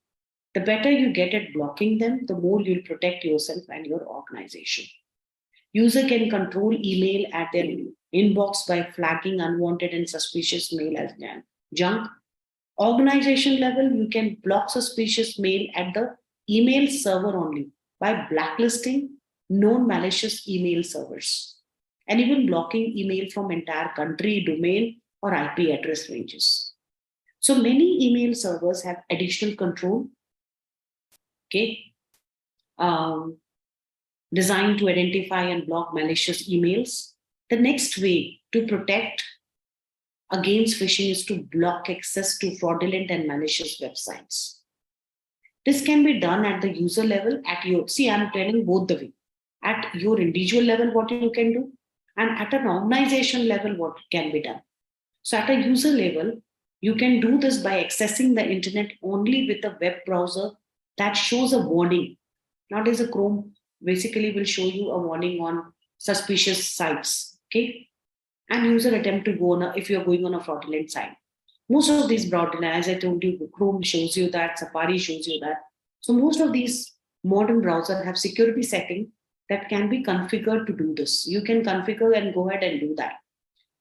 The better you get at blocking them, the more you'll protect yourself and your organization. User can control email at their inbox by flagging unwanted and suspicious mail as junk. Organization level, you can block suspicious mail at the email server only by blacklisting known malicious email servers, and even blocking email from entire country, domain, or IP address ranges. So many email servers have additional control, okay, designed to identify and block malicious emails. The next way to protect against phishing is to block access to fraudulent and malicious websites. This can be done at the user level, at your, see, I'm telling both the way. At your individual level, what you can do, and at an organization level, what can be done. So at a user level, you can do this by accessing the internet only with a web browser that shows a warning. Nowadays, a Chrome basically will show you a warning on suspicious sites, okay? And user attempt to go on if you're going on a fraudulent site. Most of these browsers, as I told you, Chrome shows you that, Safari shows you that. So most of these modern browsers have security setting that can be configured to do this. You can configure and go ahead and do that.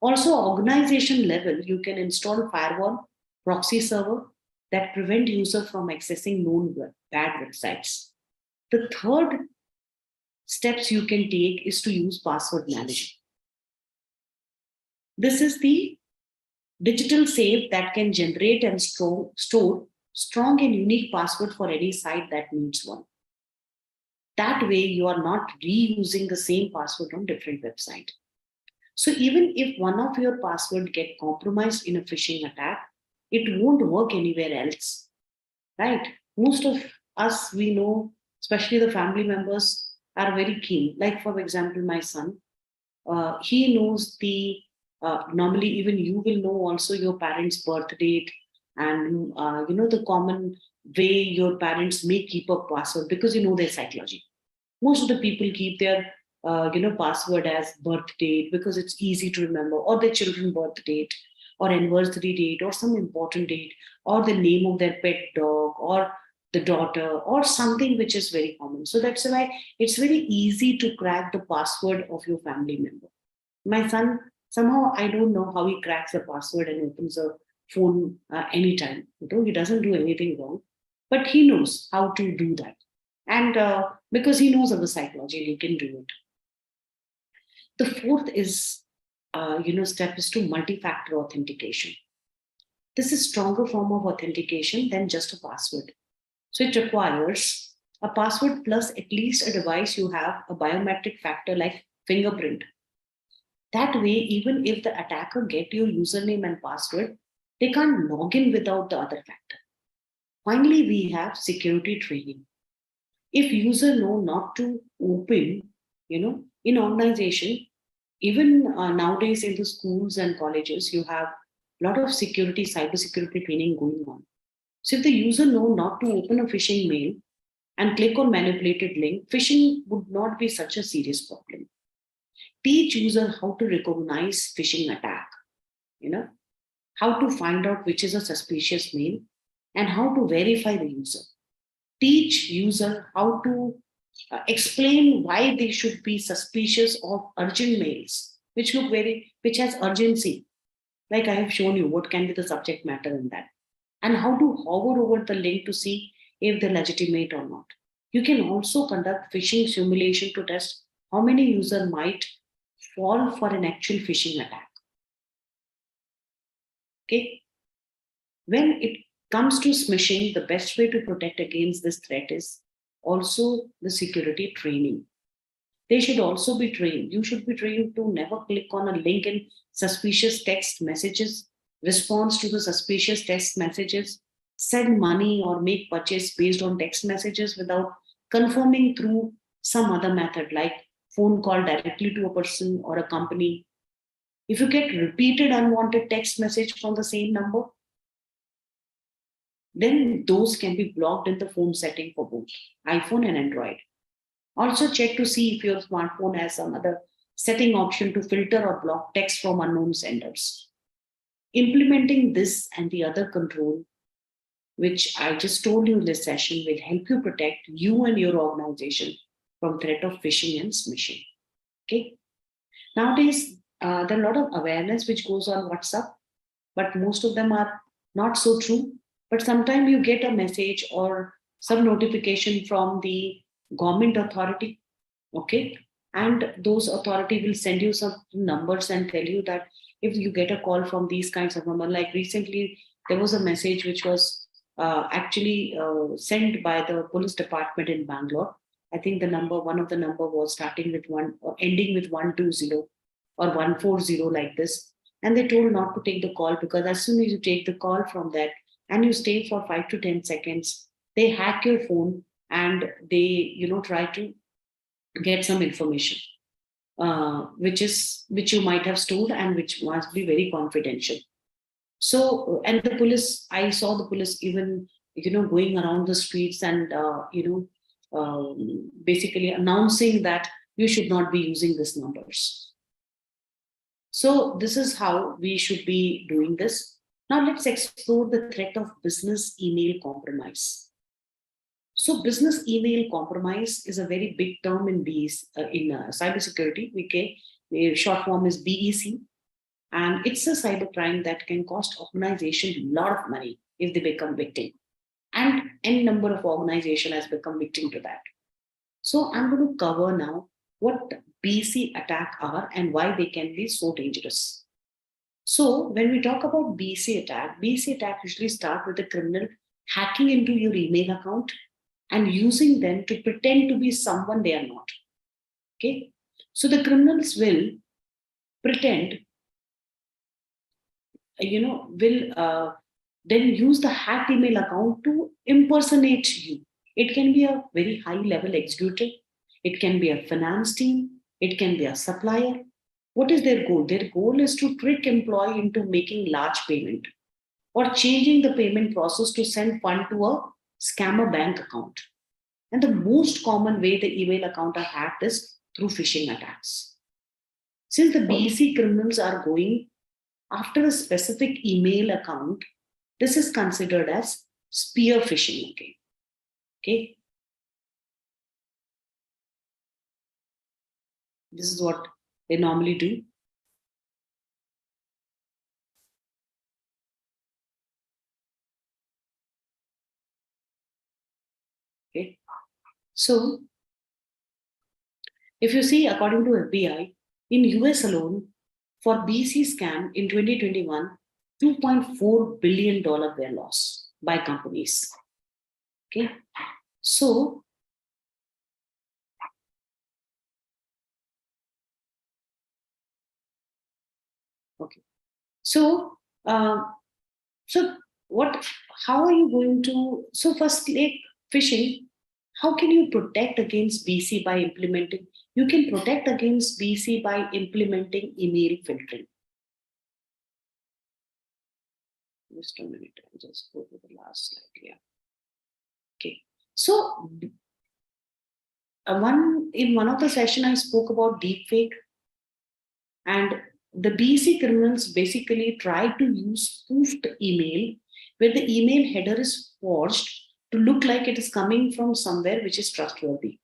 Also, organization level, you can install firewall, proxy server that prevent user from accessing known bad websites. The third steps you can take is to use password manager. This is the digital safe that can generate and store strong and unique password for any site that needs one. That way, you are not reusing the same password on different website. So even if one of your password get compromised in a phishing attack, it won't work anywhere else, right? Most of us, we know, especially the family members, are very keen. Like for example, my son, he knows the, normally even you will know also your parents' birth date, and the common way your parents may keep a password because you know their psychology. Most of the people keep their password as birth date because it's easy to remember, or their children birth date, or anniversary date, or some important date, or the name of their pet dog, or the daughter, or something which is very common. So that's why it's very easy to crack the password of your family member. My son, somehow I don't know how he cracks a password and opens a phone anytime. He doesn't do anything wrong, but he knows how to do that. And because he knows of the psychology, he can do it. The fourth is, step is to multi-factor authentication. This is a stronger form of authentication than just a password. So it requires a password plus at least a device you have a biometric factor like fingerprint. That way, even if the attacker get your username and password, they can't log in without the other factor. Finally, we have security training. If user know not to open, in organization, even nowadays in the schools and colleges, you have a lot of security, cybersecurity training going on. So if the user know not to open a phishing mail and click on manipulated link, phishing would not be such a serious problem. Teach user how to recognize phishing attack, how to find out which is a suspicious mail, and how to verify the user. Teach user how to explain why they should be suspicious of urgent mails, which has urgency. Like I have shown you what can be the subject matter in that, and how to hover over the link to see if they're legitimate or not. You can also conduct phishing simulation to test how many user might fall for an actual phishing attack. Okay. When it comes to smishing, the best way to protect against this threat is also the security training. They should also be trained. You should be trained to never click on a link in suspicious text messages, response to the suspicious text messages, send money or make purchase based on text messages without confirming through some other method like phone call directly to a person or a company. If you get repeated unwanted text message from the same number, then those can be blocked in the phone setting for both iPhone and Android. Also check to see if your smartphone has some other setting option to filter or block text from unknown senders. Implementing this and the other control, which I just told you in this session, will help you protect you and your organization from threat of phishing and smishing. Okay. Nowadays, there are a lot of awareness which goes on WhatsApp, but most of them are not so true. But sometimes you get a message or some notification from the government authority, okay, and those authority will send you some numbers and tell you that if you get a call from these kinds of number, like recently there was a message which was actually sent by the police department in Bangalore. I think one of the number was starting with one or ending with 120 or 140 like this, and they told not to take the call because as soon as you take the call from that and you stay for 5 to 10 seconds, they hack your phone and they try to get some information which you might have stored and which must be very confidential. So, and the police, I saw the police even going around the streets and basically announcing that you should not be using these numbers. So this is how we should be doing this. Now let's explore the threat of business email compromise. So business email compromise is a very big term in cybersecurity. The short form is BEC, and it's a cybercrime that can cost organization a lot of money if they become victim, and n number of organization has become victim to that. So I'm going to cover now what BC attack are and why they can be so dangerous. So when we talk about BC attack usually start with a criminal hacking into your email account and using them to pretend to be someone they are not. Okay, so the criminals will pretend, will then use the hacked email account to impersonate you. It can be a very high level executive, it can be a finance team, it can be a supplier. What is their goal? Their goal is to trick employee into making large payment or changing the payment process to send fund to a scammer bank account. And the most common way the email account are hacked is through phishing attacks. Since the BC criminals are going after a specific email account, this is considered as spear phishing again. Okay. This is what they normally do. Okay. So, if you see, according to FBI, in US alone, for BC scam in 2021, $2.4 billion were lost by companies. Okay. So, okay. So, how are you going to, so first, like phishing, how can you protect against BC by implementing? You can protect against BC by implementing email filtering. Just a minute, I'll just go to the last slide here. Okay, so in one of the session I spoke about deepfake, and the BC criminals basically try to use spoofed email where the email header is forged to look like it is coming from somewhere which is trustworthy.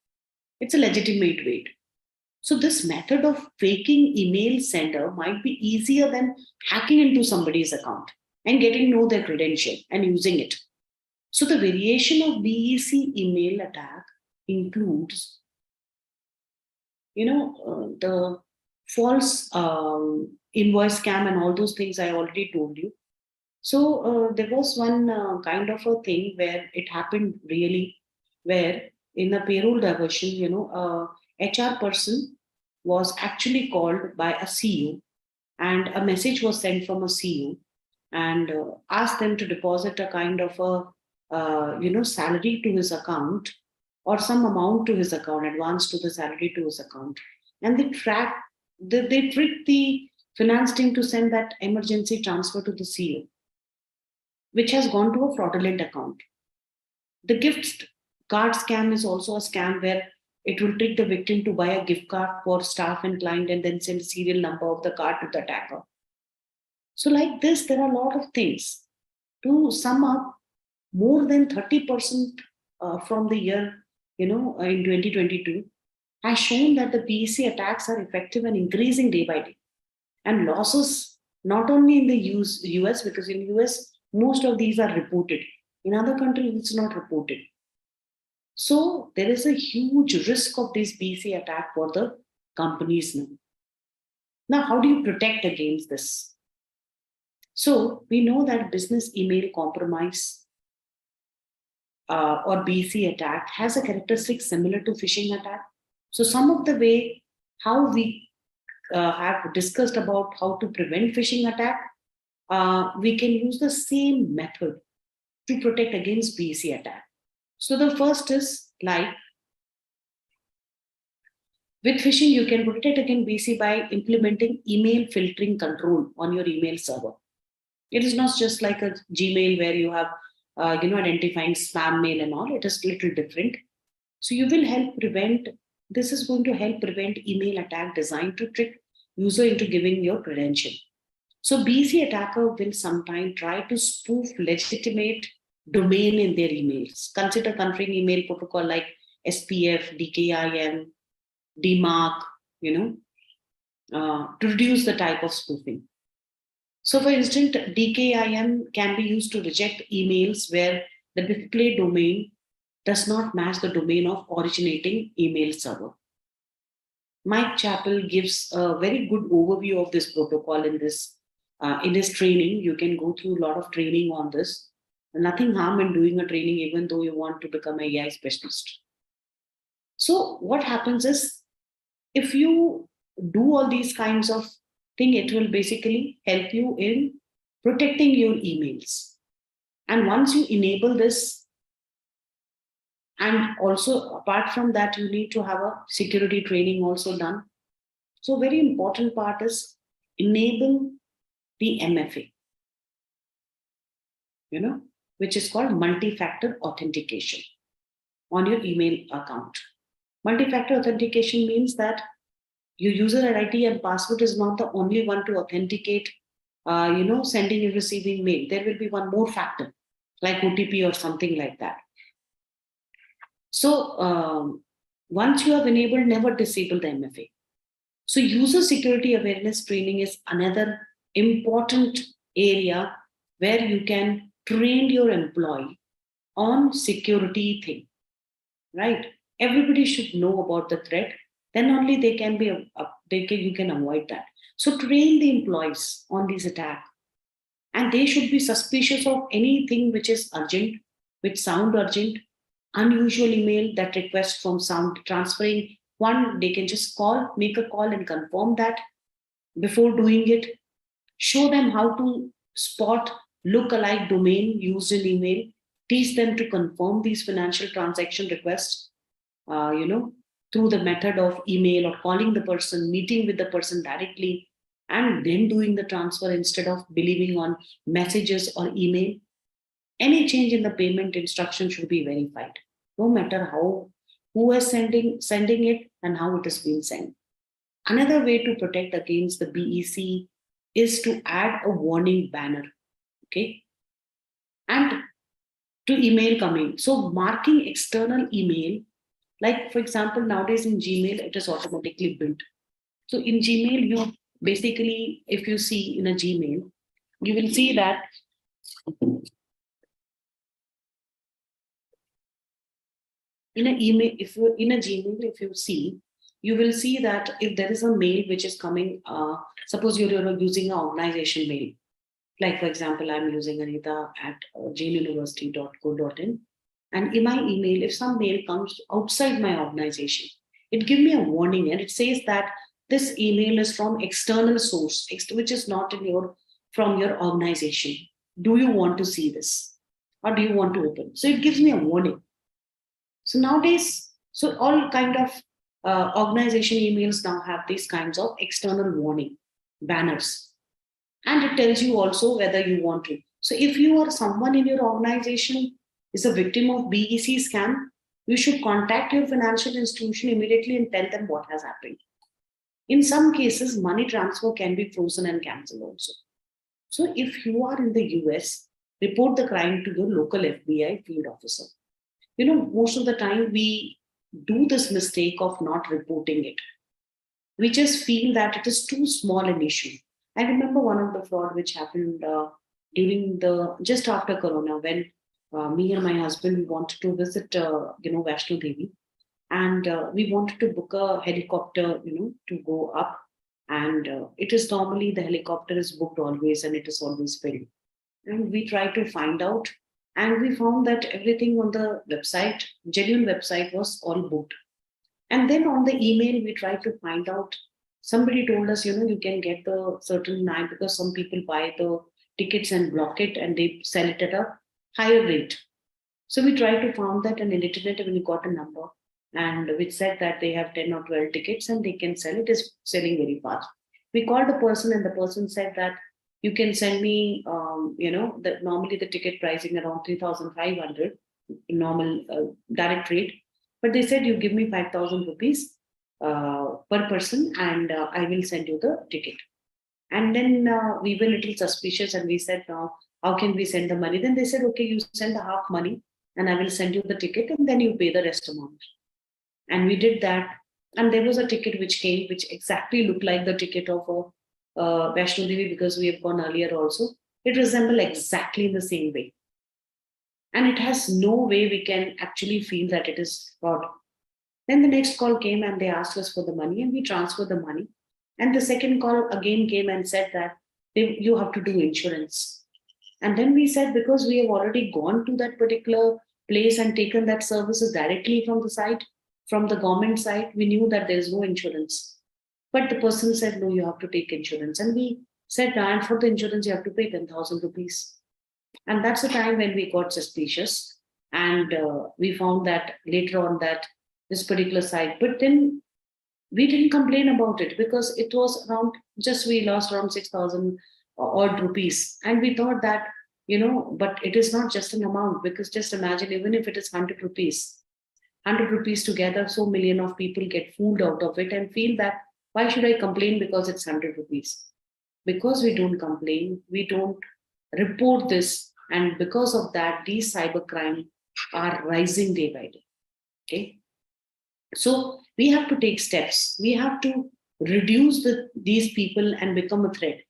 It's a legitimate way. So this method of faking email sender might be easier than hacking into somebody's account and getting to know their credential and using it. So the variation of BEC email attack includes, the false invoice scam and all those things I already told you. So there was one kind of a thing where it happened really, where in a payroll diversion, HR person was actually called by a CEO, and a message was sent from a CEO, and asked them to deposit a kind of a salary to his account, or some amount to his account, advance to the salary to his account. And they tricked the finance team to send that emergency transfer to the CEO, which has gone to a fraudulent account. The gift card scam is also a scam where it will trick the victim to buy a gift card for staff and client and then send serial number of the card to the attacker. So, like this, there are a lot of things. To sum up, more than 30% from the year, in 2022, has shown that the BEC attacks are effective and increasing day by day. And losses, not only in the US, because in US, most of these are reported. In other countries, it's not reported. So there is a huge risk of this BEC attack for the companies now. Now, how do you protect against this? So we know that business email compromise or BEC attack has a characteristic similar to phishing attack. So some of the way how we have discussed about how to prevent phishing attack, we can use the same method to protect against BEC attack. So the first is like with phishing, you can protect against BEC by implementing email filtering control on your email server. It is not just like a Gmail where you have identifying spam mail and all. It is a little different. So you will help prevent. This is going to help prevent email attack designed to trick user into giving your credential. So BEC attacker will sometimes try to spoof legitimate domain in their emails. Consider configuring email protocol like SPF, DKIM, DMARC, to reduce the type of spoofing. So for instance, DKIM can be used to reject emails where the display domain does not match the domain of originating email server. Mike Chappell gives a very good overview of this protocol in his training. You can go through a lot of training on this. Nothing harm in doing a training, even though you want to become an AI specialist. So what happens is, if you do all these kinds of things, it will basically help you in protecting your emails. And once you enable this, and also apart from that, you need to have a security training also done. So very important part is enable the MFA, which is called multi-factor authentication on your email account. Multi-factor authentication means that your user ID and password is not the only one to authenticate, sending and receiving mail. There will be one more factor, like OTP or something like that. So once you have enabled, never disable the MFA. So user security awareness training is another important area where you can train your employee on security thing, right? Everybody should know about the threat. Then only they can be you can avoid that. So train the employees on these attacks, and they should be suspicious of anything which is urgent, which sound urgent, unusual email that request from sound transferring. One, they can just make a call and confirm that before doing it. Show them how to spot look-alike domain used in email. Teach them to confirm these financial transaction requests, through the method of email or calling the person, meeting with the person directly, and then doing the transfer instead of believing on messages or email. Any change in the payment instruction should be verified, no matter who is sending it and how it is being sent. Another way to protect against the BEC is to add a warning banner, okay? And to email coming. So marking external email, like for example, nowadays in Gmail, it is automatically built. So in Gmail, you basically, if you see in a Gmail, you will see that in an email, if you're in a Gmail, if you see, you will see that if there is a mail which is coming, suppose you're using an organization mail, like for example, I'm using Anita at janeuniversity.co.in. And in my email, if some mail comes outside my organization, it gives me a warning and it says that this email is from external source, which is not from your organization. Do you want to see this? Or do you want to open? So it gives me a warning. So nowadays, so all kind of organization emails now have these kinds of external warning banners. And it tells you also whether you want to. So if you are someone in your organization is a victim of BEC scam, you should contact your financial institution immediately and tell them what has happened. In some cases, money transfer can be frozen and cancelled also. So if you are in the US, report the crime to your local FBI field officer. Most of the time we do this mistake of not reporting it. We just feel that it is too small an issue. I remember one of the fraud which happened during just after Corona, when me and my husband wanted to visit, Vaishno Devi, and we wanted to book a helicopter, to go up. And it is normally the helicopter is booked always, and it is always filled. And we tried to find out, and we found that everything on the website, genuine website, was all booked. And then on the email, we tried to find out. Somebody told us, you can get the certain night because some people buy the tickets and block it and they sell it at a higher rate. So we tried to find that on the internet and we got a number and which said that they have 10 or 12 tickets and they can sell it. Is selling very fast. We called the person and the person said that you can send me, that normally the ticket pricing around 3,500 normal direct rate. But they said you give me 5,000 rupees per person and I will send you the ticket. And then we were a little suspicious and we said, now, how can we send the money? Then they said, okay, you send the half money and I will send you the ticket and then you pay the rest amount. And we did that. And there was a ticket which came, which exactly looked like the ticket of Vaishno Devi because we have gone earlier also. It resembled exactly in the same way. And it has no way we can actually feel that it is fraud. Then the next call came and they asked us for the money and we transferred the money. And the second call again came and said that you have to do insurance. And then we said, because we have already gone to that particular place and taken that services directly from the site, from the government side, we knew that there is no insurance. But the person said, no, you have to take insurance. And we said, and for the insurance, you have to pay 10,000 rupees. And that's the time when we got suspicious. And we found that later on that this particular site, but then we didn't complain about it because it was around, we lost around 6,000 odd rupees. And we thought that, but it is not just an amount, because just imagine, even if it is 100 rupees together, so million of people get fooled out of it and feel that, why should I complain because it's 100 rupees? Because we don't complain, we don't report this. And because of that, these cybercrime are rising day by day. Okay. So we have to take steps. We have to reduce these people and become a threat.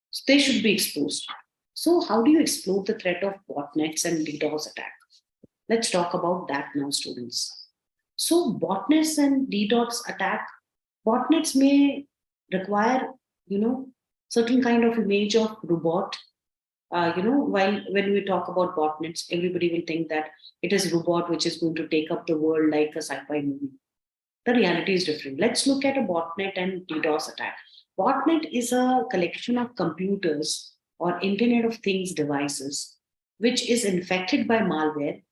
So they should be exposed. So how do you explode the threat of botnets and DDoS attacks? Let's talk about that now, students. So botnets and DDoS attack, botnets may require, certain kind of image of robot. While when we talk about botnets, everybody will think that it is a robot which is going to take up the world like a sci-fi movie. The reality is different. Let's look at a botnet and DDoS attack. Botnet is a collection of computers or Internet of Things devices, which is infected by malware,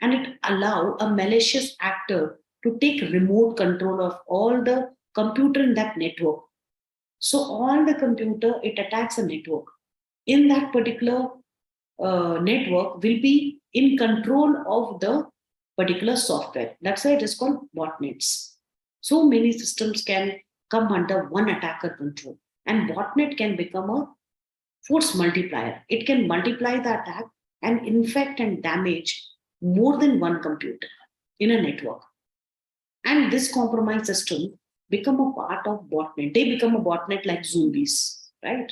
and it allows a malicious actor to take remote control of all the computer in that network. So all the computer, it attacks a network. In that particular network will be in control of the particular software. That's why it is called botnets. So many systems can come under one attacker control, and botnet can become a force multiplier. It can multiply the attack and infect and damage more than one computer in a network. And this compromised system become a part of botnet. They become a botnet like zombies, right?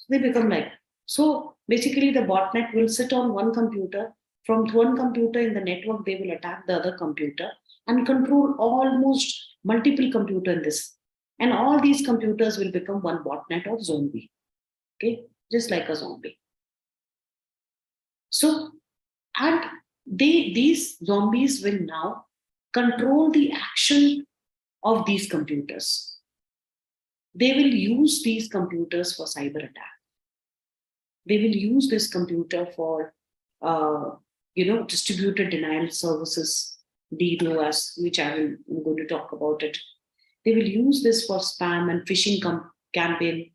They become like, so basically the botnet will sit on one computer. From one computer in the network, they will attack the other computer and control almost multiple computers in this. And all these computers will become one botnet or zombie. Okay, just like a zombie. So, and these zombies will now control the action of these computers. They will use these computers for cyber attack. They will use this computer for, distributed denial services, DDoS, which I'm going to talk about it. They will use this for spam and phishing campaign.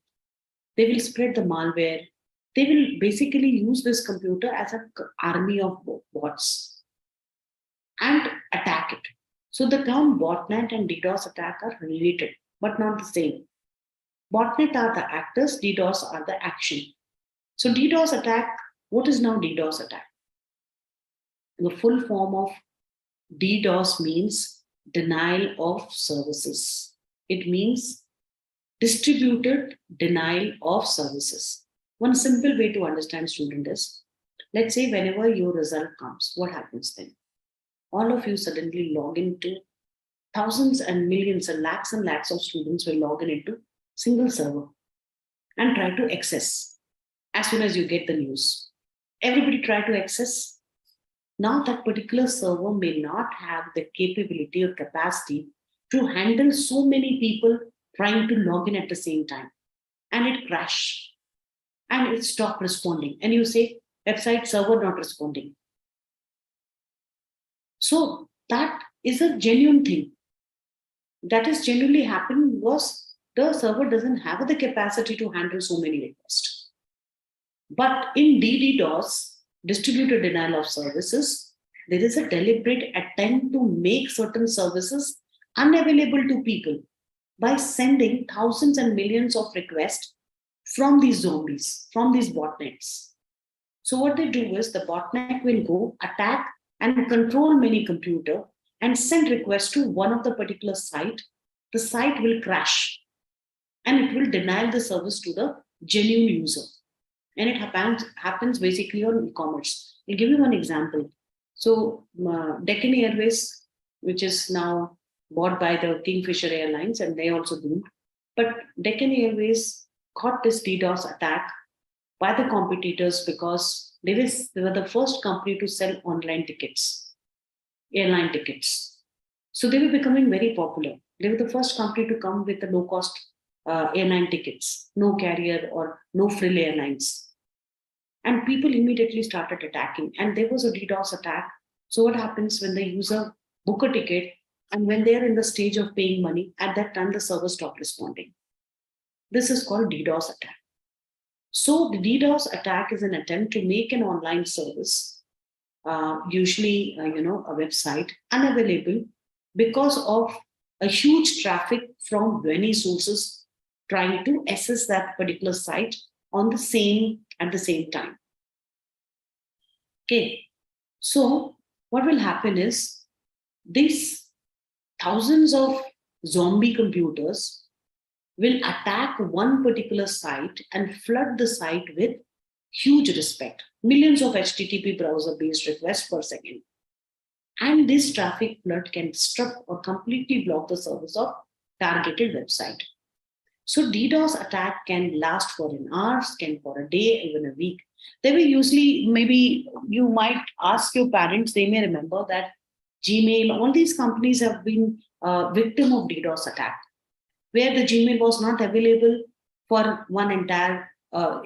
They will spread the malware. They will basically use this computer as an army of bots and attack it. So the term botnet and DDoS attack are related, but not the same. Botnet are the actors, DDoS are the action. So DDoS attack, what is now DDoS attack? The full form of DDoS means denial of services. It means distributed denial of services. One simple way to understand, student, is, let's say whenever your result comes, what happens then? All of you suddenly log into thousands and millions and lakhs of students will log in into single server and try to access as soon as you get the news. Everybody try to access. Now that particular server may not have the capability or capacity to handle so many people trying to log in at the same time. And it crashed and it stopped responding. And you say, website server not responding. So that is a genuine thing. That is genuinely happened because the server doesn't have the capacity to handle so many requests. But in DDoS, distributed denial of services, there is a deliberate attempt to make certain services unavailable to people by sending thousands and millions of requests from these zombies, from these botnets. So what they do is the botnet will go attack and control many computers and send requests to one of the particular site. The site will crash and it will deny the service to the genuine user. And it happens basically on e-commerce. I'll give you one example. So Deccan Airways, which is now bought by the Kingfisher Airlines, and they also boomed. But Deccan Airways got this DDoS attack by the competitors because they were the first company to sell online tickets, airline tickets. So they were becoming very popular. They were the first company to come with the low-cost airline tickets, no carrier or no frill airlines. And people immediately started attacking. And there was a DDoS attack. So what happens when the user book a ticket and when they're in the stage of paying money, at that time the server stopped responding. This is called DDoS attack. So the DDoS attack is an attempt to make an online service, usually a website, unavailable because of a huge traffic from many sources trying to access that particular site at the same time. Okay, so what will happen is these thousands of zombie computers will attack one particular site and flood the site with huge respect, millions of HTTP browser-based requests per second. And this traffic flood can disrupt or completely block the service of targeted website. So DDoS attack can last for an hour, can for a day, even a week. They will usually, maybe you might ask your parents, they may remember that Gmail, all these companies have been victim of DDoS attack, where the Gmail was not available for one entire,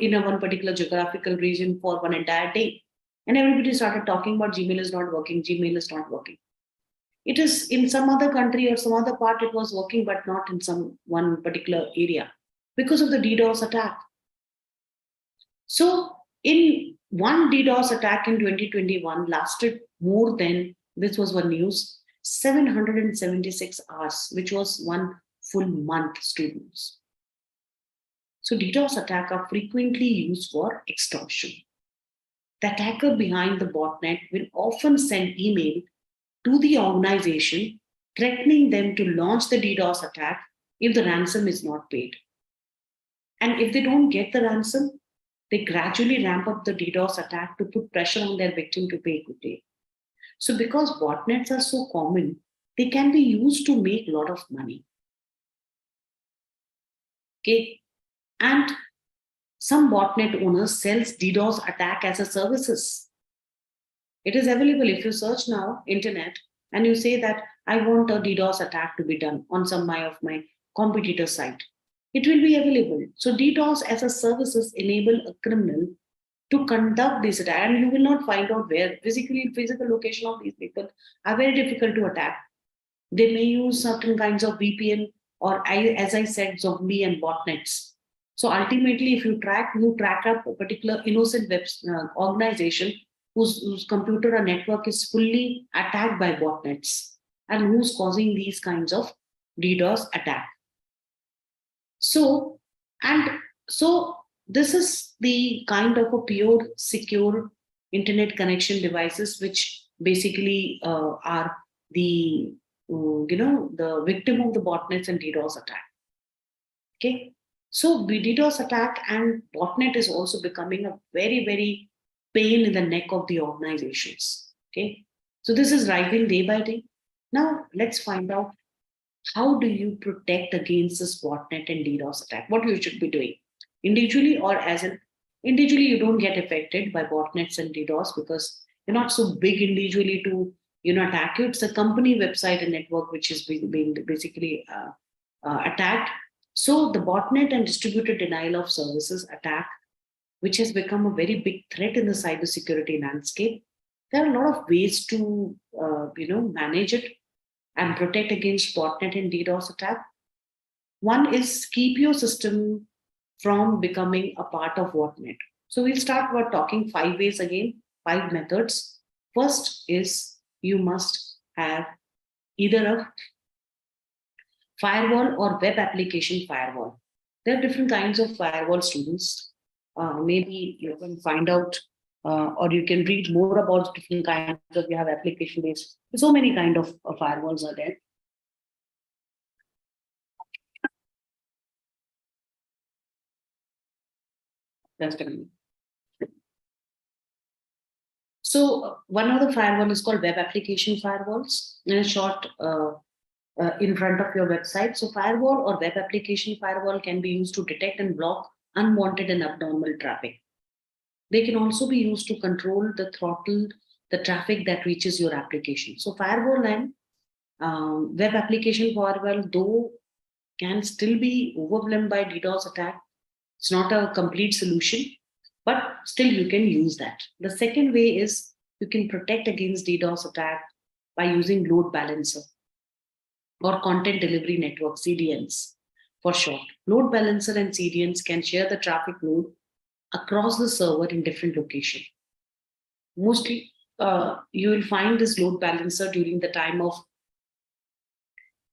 in a one particular geographical region for one entire day. And everybody started talking about Gmail is not working, Gmail is not working. It is in some other country or some other part it was working, but not in some one particular area because of the DDoS attack. So in one DDoS attack in 2021 lasted more than, this was one news, 776 hours, which was one full month, students. So DDoS attacks are frequently used for extortion. The attacker behind the botnet will often send email to the organization threatening them to launch the DDoS attack if the ransom is not paid. And if they don't get the ransom, they gradually ramp up the DDoS attack to put pressure on their victim to pay quickly. So because botnets are so common, they can be used to make a lot of money. Okay, and some botnet owners sells DDoS attack as a services. It is available if you search now internet. and you say that I want a DDoS attack to be done on some of my competitor site, it will be available. So DDoS as a services enable a criminal to conduct this attack, and you will not find out where physical location of these people are very difficult to attack. They may use certain kinds of VPN or, as I said, zombie and botnets. So ultimately, if you track up a particular innocent organization whose computer or network is fully attacked by botnets and who's causing these kinds of DDoS attack. So, and so this is the kind of a pure secure internet connection devices which basically are the the victim of the botnets and DDoS attack. Okay, so DDoS attack and botnet is also becoming a very, very pain in the neck of the organizations. Okay, so this is rising day by day. Now let's find out, how do you protect against this botnet and DDoS attack? What you should be doing individually, or as an individually, you don't get affected by botnets and DDoS because you're not so big individually to attack you. It's a company website and network which is being basically attacked. So the botnet and distributed denial of services attack, which has become a very big threat in the cybersecurity landscape, there are a lot of ways to manage it and protect against botnet and DDoS attack. One is keep your system from becoming a part of botnet. So we'll start by talking 5 ways again, 5 methods. First is you must have either a firewall or web application firewall. There are different kinds of firewall, students. Maybe you can find out or you can read more about different kinds of, you have application based. So many kind of firewalls are there. Just a minute. So one of the firewall is called web application firewalls, in a short in front of your website. So firewall or web application firewall can be used to detect and block unwanted and abnormal traffic. They can also be used to control the throttle the traffic that reaches your application. So firewall and web application firewall, though, can still be overwhelmed by DDoS attack. It's not a complete solution, but still you can use that. The second way is you can protect against DDoS attack by using load balancer or content delivery network, CDNs for short. Load balancer and CDNs can share the traffic load across the server in different location. Mostly you will find this load balancer during the time of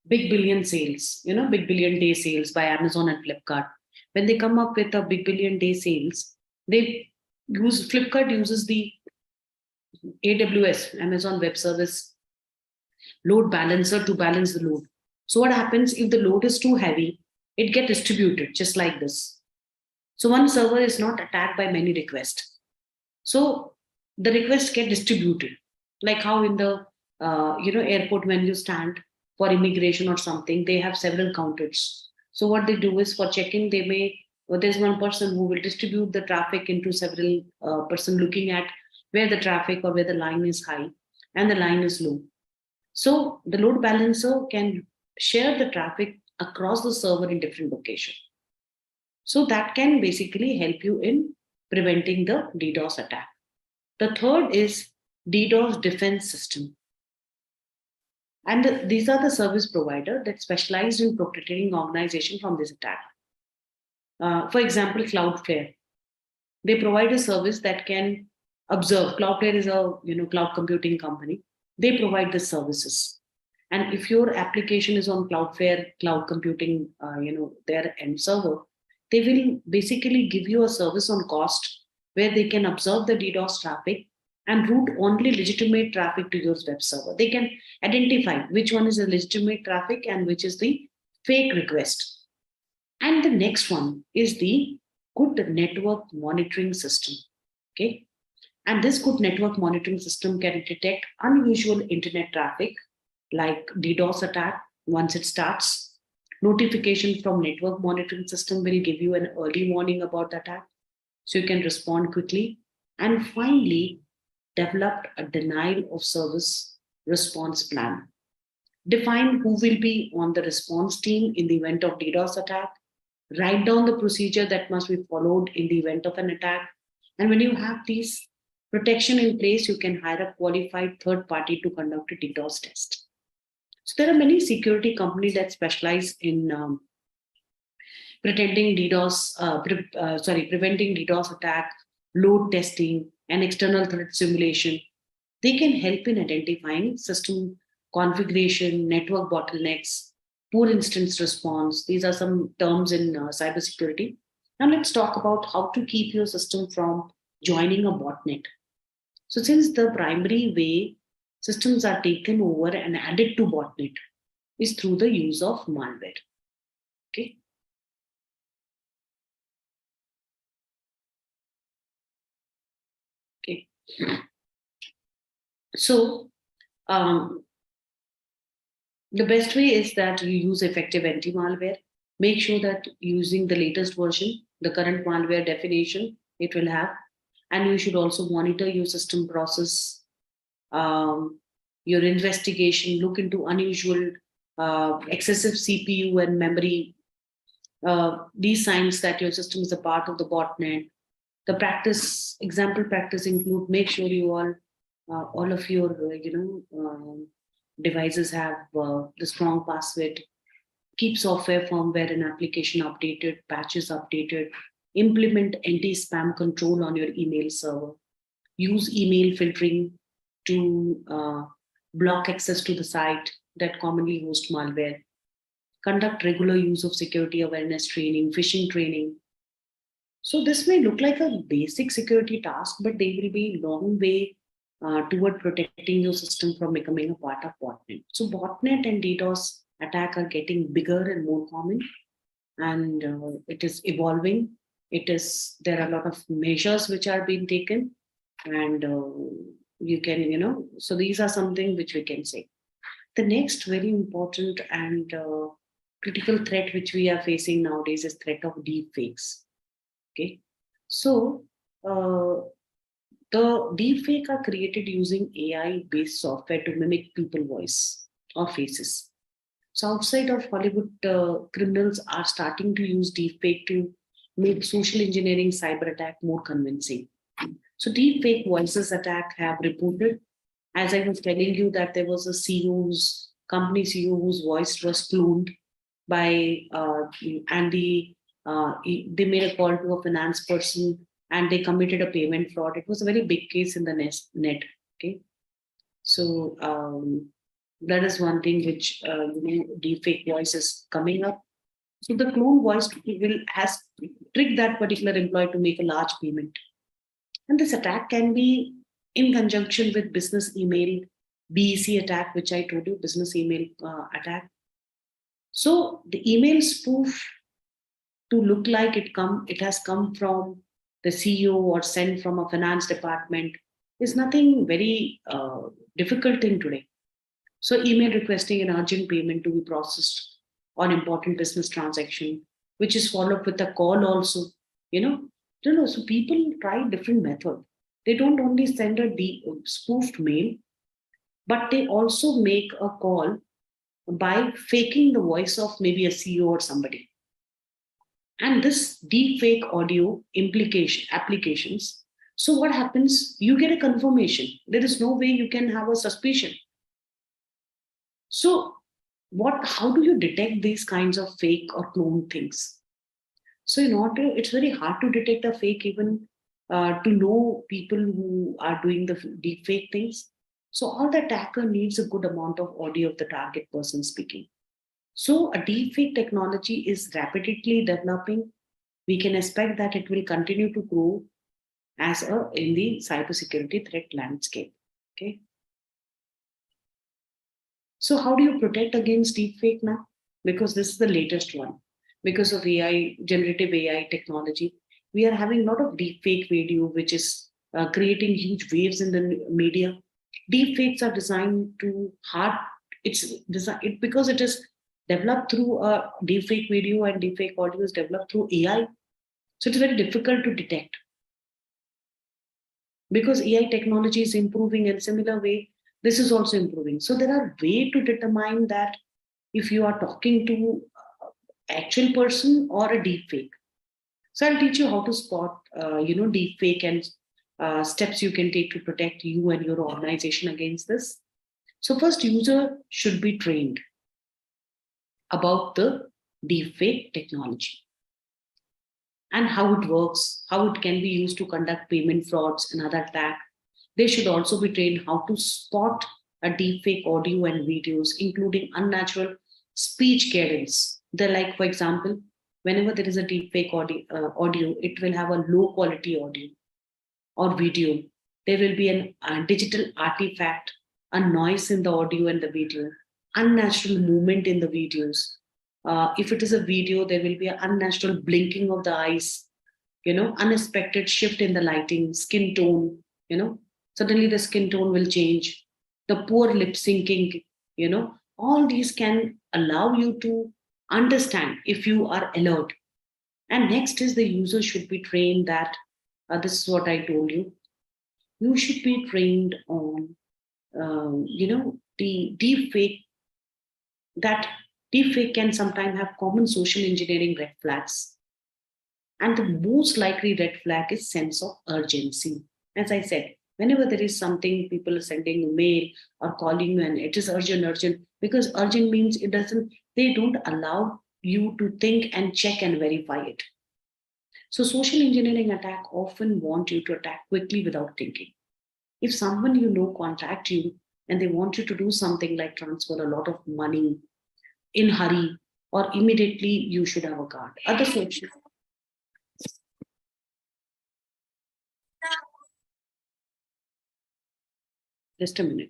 big billion sales, big billion day sales by Amazon and Flipkart. When they come up with a big billion day sales, Flipkart uses the AWS, Amazon Web Service load balancer to balance the load. So what happens if the load is too heavy, it gets distributed just like this. So one server is not attacked by many requests. So the requests get distributed, like how in the airport when you stand for immigration or something, they have several counters. So what they do is for check-in, there's one person who will distribute the traffic into several person looking at where the traffic or where the line is high and the line is low. So the load balancer can share the traffic across the server in different locations. So that can basically help you in preventing the DDoS attack. The third is DDoS defense system. And these are the service provider that specialized in protecting organization from this attack. For example, Cloudflare. They provide a service that can observe. Cloudflare is a cloud computing company. They provide the services. And if your application is on Cloudflare cloud computing, their end server, they will basically give you a service on cost where they can observe the DDoS traffic and route only legitimate traffic to your web server. They can identify which one is a legitimate traffic and which is the fake request. And the next one is the good network monitoring system. Okay. And this good network monitoring system can detect unusual internet traffic like DDoS attack once it starts. Notification from network monitoring system will give you an early warning about the attack, so you can respond quickly. And finally, develop a denial of service response plan. Define who will be on the response team in the event of DDoS attack. Write down the procedure that must be followed in the event of an attack. And when you have these protection in place, you can hire a qualified third party to conduct a DDoS test. So there are many security companies that specialize in preventing DDoS attack, load testing, and external threat simulation. They can help in identifying system configuration, network bottlenecks, poor instance response. These are some terms in cybersecurity. Now let's talk about how to keep your system from joining a botnet. So since the primary way systems are taken over and added to botnet is through the use of malware. Okay. Okay. So the best way is that you use effective anti-malware. Make sure that using the latest version, the current malware definition it will have, and you should also monitor your system process, your investigation, look into unusual excessive CPU and memory, these signs that your system is a part of the botnet. The practice, example practice include make sure you all of your devices have the strong password, keep software, firmware, and application updated, patches updated, implement anti-spam control on your email server, use email filtering to block access to the site that commonly host malware, conduct regular use of security awareness training, phishing training. So this may look like a basic security task, but they will be a long way toward protecting your system from becoming a part of botnet. So botnet and DDoS attack are getting bigger and more common, and it is evolving. There are a lot of measures which are being taken, and you can, so these are something which we can say. The next very important and critical threat which we are facing nowadays is threat of deep fakes. Okay, so the deepfake are created using AI-based software to mimic people's voice or faces. So outside of Hollywood, criminals are starting to use deepfake to make social engineering cyber attack more convincing. So deepfake voices attack have reported, as I was telling you, that there was a company CEO whose voice was cloned by, and they made a call to a finance person and they committed a payment fraud. It was a very big case in the net. Okay, so that is one thing which deepfake voice is coming up. So the clone voice has tricked that particular employee to make a large payment, and this attack can be in conjunction with business email BEC attack, which I told you, business email attack. So the email spoof to look like it has come from the CEO or sent from a finance department is nothing very difficult thing today. So email requesting an urgent payment to be processed on important business transaction, which is followed with a call also. So people try different method. They don't only send a spoofed mail, but they also make a call by faking the voice of maybe a CEO or somebody. And this deep fake audio applications. So what happens? You get a confirmation. There is no way you can have a suspicion. So how do you detect these kinds of fake or clone things? So it's very hard to detect a fake, even to know people who are doing the deep fake things. So all the attacker needs a good amount of audio of the target person speaking. So a deepfake technology is rapidly developing. We can expect that it will continue to grow in the cybersecurity threat landscape. Okay. So how do you protect against deepfake now? Because this is the latest one. Because of AI, generative AI technology, we are having a lot of deepfake video, which is creating huge waves in the media. Deepfakes are designed to because it is developed through a deepfake video and deepfake audio is developed through AI. So it's very difficult to detect. Because AI technology is improving in similar way, This is also improving. So there are way to determine that if you are talking to actual person or a deep fake. So I'll teach you how to spot, deep fake and steps you can take to protect you and your organization against this. So first, user should be trained about the deepfake technology and how it works, how it can be used to conduct payment frauds and other attack. They should also be trained how to spot a deepfake audio and videos, including unnatural speech cadence. They're like, for example, whenever there is a deepfake audio, it will have a low quality audio or video. There will be a digital artifact, a noise in the audio and the video, unnatural movement in the videos. If it is a video, there will be an unnatural blinking of the eyes, unexpected shift in the lighting, skin tone, suddenly the skin tone will change, the poor lip syncing, all these can allow you to understand if you are alert. And next is the user should be trained that this is what I told you. You should be trained on, the deep fake, that deep fake can sometimes have common social engineering red flags. And the most likely red flag is sense of urgency. As I said, whenever there is something, people are sending a mail or calling you and it is urgent, because urgent means they don't allow you to think and check and verify it. So social engineering attack often want you to attack quickly without thinking. If someone contact you and they want you to do something like transfer a lot of money in hurry or immediately, you should have a guard. Other social. Just a minute.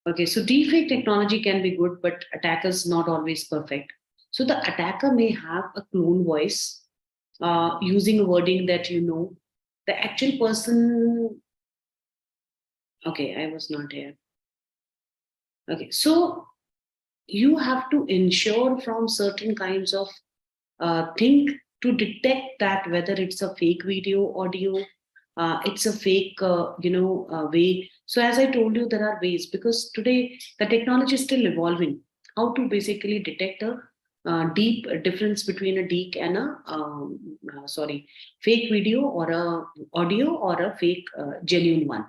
Okay, so deepfake technology can be good, but attackers not always perfect. So the attacker may have a clone voice, using a wording that the actual person. Okay, I was not here. Okay, so you have to ensure from certain kinds of thing to detect that whether it's a fake video, audio, it's a fake, way. So as I told you, there are ways because today the technology is still evolving. How to basically detect a deep difference between a deep and a fake video or a audio or a fake genuine one.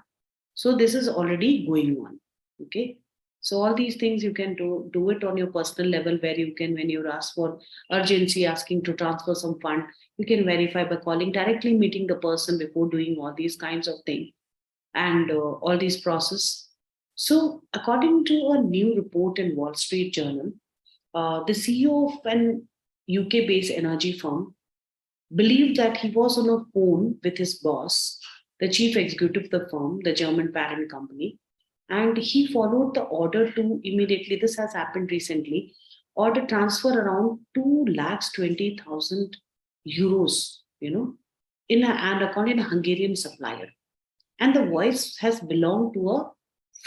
So this is already going on. Okay. So all these things you can do it on your personal level where you can, when you're asked for urgency, asking to transfer some fund, you can verify by calling directly, meeting the person before doing all these kinds of things and all these process. So according to a new report in Wall Street Journal, the CEO of an UK-based energy firm believed that he was on a phone with his boss, the chief executive of the firm, the German parent company, and he followed the order to immediately. This has happened recently. Order transfer around 2,20,000 euros, and according to a Hungarian supplier. And the voice has belonged to a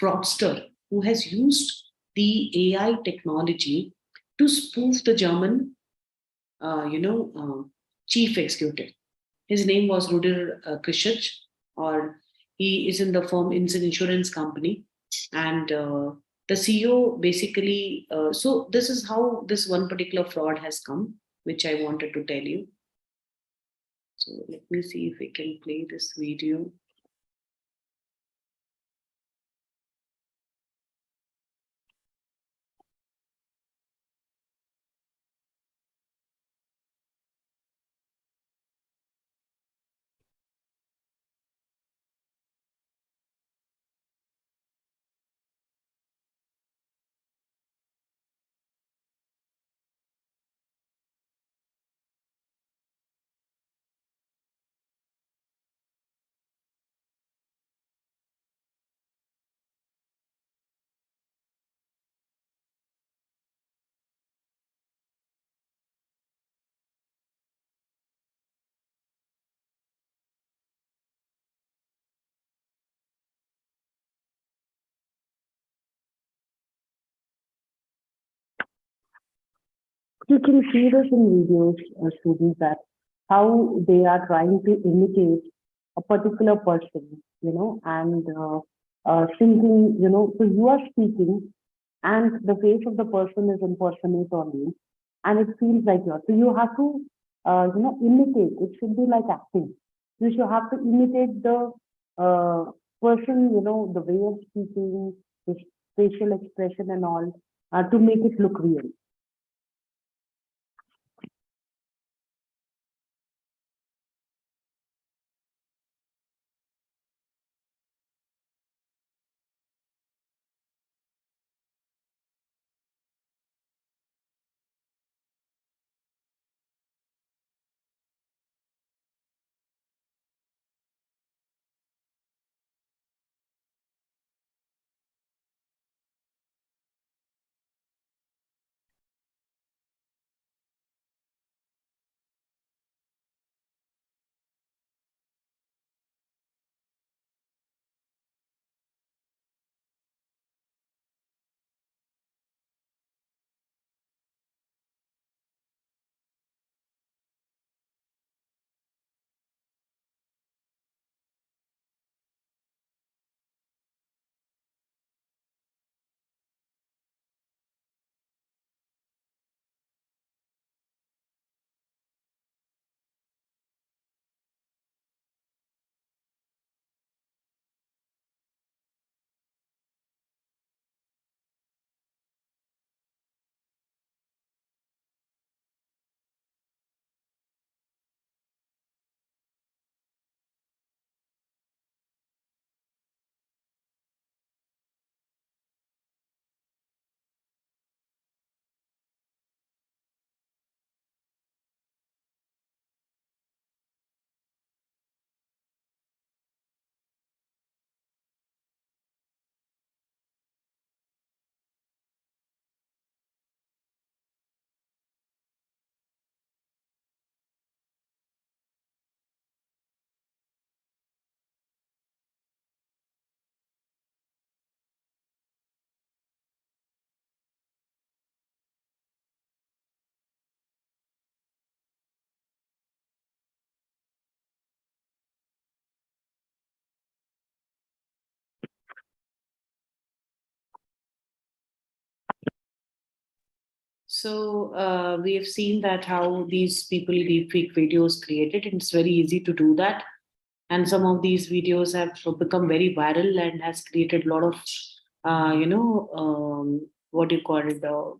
fraudster who has used the AI technology to spoof the German, chief executive. His name was Ruder Krischich, or he is in the firm, it's an insurance company. And the CEO basically, so this is how this one particular fraud has come, which I wanted to tell you. So let me see if we can play this video. You can see this in videos, students, that how they are trying to imitate a particular person, and thinking, so you are speaking and the face of the person is impersonate on you, and it feels like yours. So you have to, imitate. It should be like acting. You should have to imitate the person, the way of speaking, his facial expression and all, to make it look real. So we have seen that how these people leave fake videos created, and it's very easy to do that. And some of these videos have become very viral and has created a lot of, what do you call it, a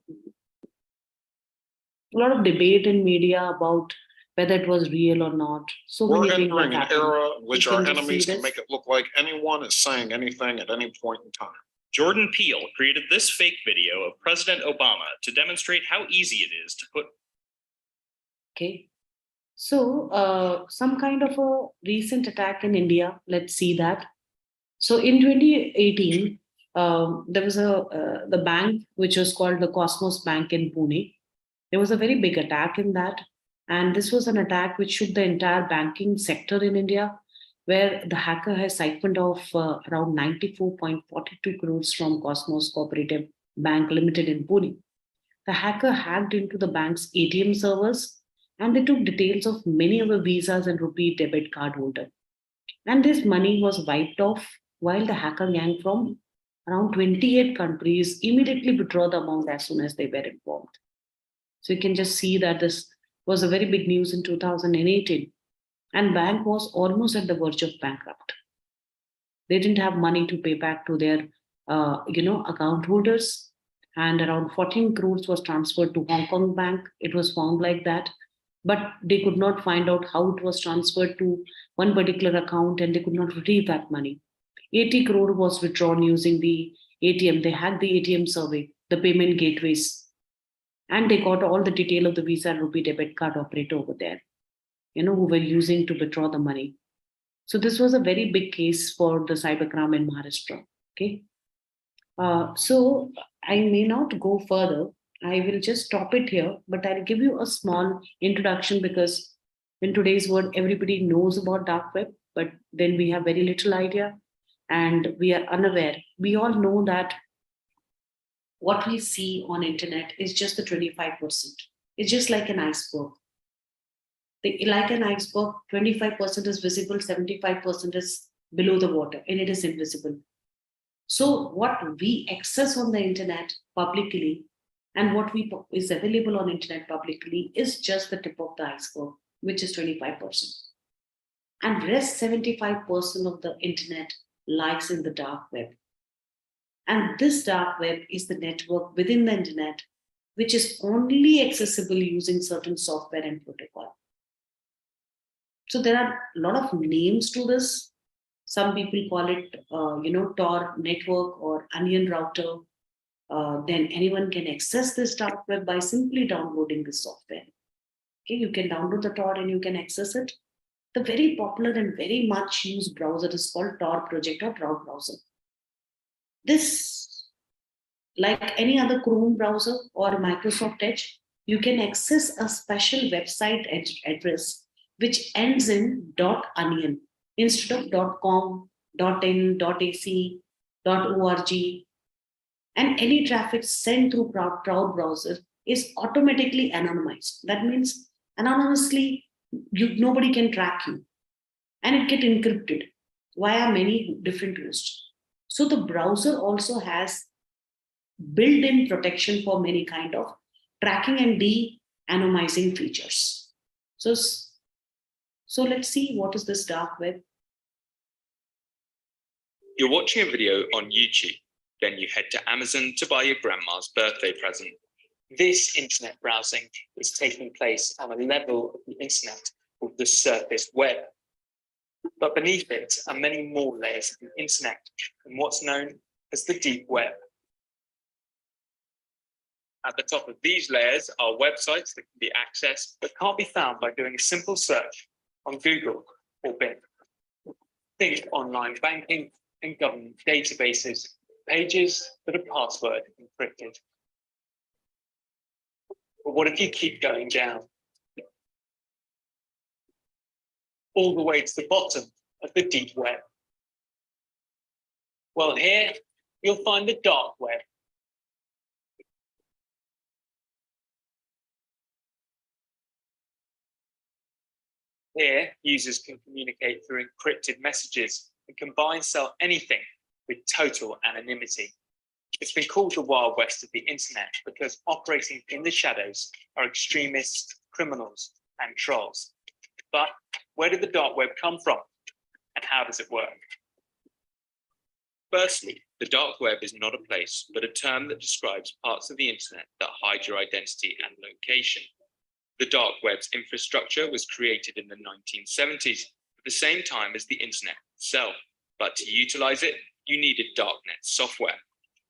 lot of debate in media about whether it was real or not. So We're many things have entering an happened. era in which You our can just see enemies can this. make it look like anyone is saying anything at any point in time. Jordan Peele created this fake video of President Obama to demonstrate how easy it is to put. Okay. So some kind of a recent attack in India. Let's see that. So in 2018, there was the bank which was called the Cosmos Bank in Pune. There was a very big attack in that, and this was an attack which shook the entire banking sector in India, where the hacker has siphoned off around 94.42 crores from Cosmos Cooperative Bank Limited in Pune. The hacker hacked into the bank's ATM servers, and they took details of many of the visas and rupee debit card holders. And this money was wiped off while the hacker gang from around 28 countries immediately withdraw the amount as soon as they were informed. So you can just see that this was a very big news in 2018, and bank was almost at the verge of bankrupt. They didn't have money to pay back to their, account holders, and around 14 crores was transferred to Hong Kong Bank. It was found like that, but they could not find out how it was transferred to one particular account, and they could not retrieve that money. 80 crore was withdrawn using the ATM. They had the ATM survey, the payment gateways, and they got all the detail of the Visa and Rupee debit card operator over there, who were using to withdraw the money. So this was a very big case for the cybercrime in Maharashtra. Okay. So I may not go further. I will just stop it here, but I'll give you a small introduction because in today's world, everybody knows about dark web, but then we have very little idea and we are unaware. We all know that what we see on internet is just the 25%. It's just like an iceberg. Like an iceberg, 25% is visible, 75% is below the water, and it is invisible. So what we access on the internet publicly and what is available on internet publicly is just the tip of the iceberg, which is 25%. And rest 75% of the internet lies in the dark web. And this dark web is the network within the internet, which is only accessible using certain software and protocol. So there are a lot of names to this. Some people call it, Tor network or onion router. Then anyone can access this dark web by simply downloading this software. Okay, you can download the Tor and you can access it. The very popular and very much used browser is called Tor Project or Tor browser. This, like any other Chrome browser or Microsoft Edge, you can access a special website address which ends in .onion instead of .com, .in, .ac, .org. And any traffic sent through Proud browser is automatically anonymized. That means anonymously, nobody can track you. And it gets encrypted via many different hosts. So the browser also has built-in protection for many kind of tracking and de-anonymizing features. So let's see what is this dark web. You're watching a video on YouTube, then you head to Amazon to buy your grandma's birthday present. This internet browsing is taking place on a level of the internet called the surface web. But beneath it are many more layers of the internet and what's known as the deep web. At the top of these layers are websites that can be accessed but can't be found by doing a simple search on Google or Bing. Think online banking and government databases, pages that are password encrypted. But what if you keep going down? All the way to the bottom of the deep web. Well, here you'll find the dark web. Here, users can communicate through encrypted messages and can buy and sell anything with total anonymity. It's been called the Wild West of the internet because operating in the shadows are extremists, criminals, and trolls. But where did the dark web come from? And how does it work? Firstly, the dark web is not a place, but a term that describes parts of the internet that hide your identity and location. The dark web's infrastructure was created in the 1970s at the same time as the internet itself. But to utilize it, you needed darknet software.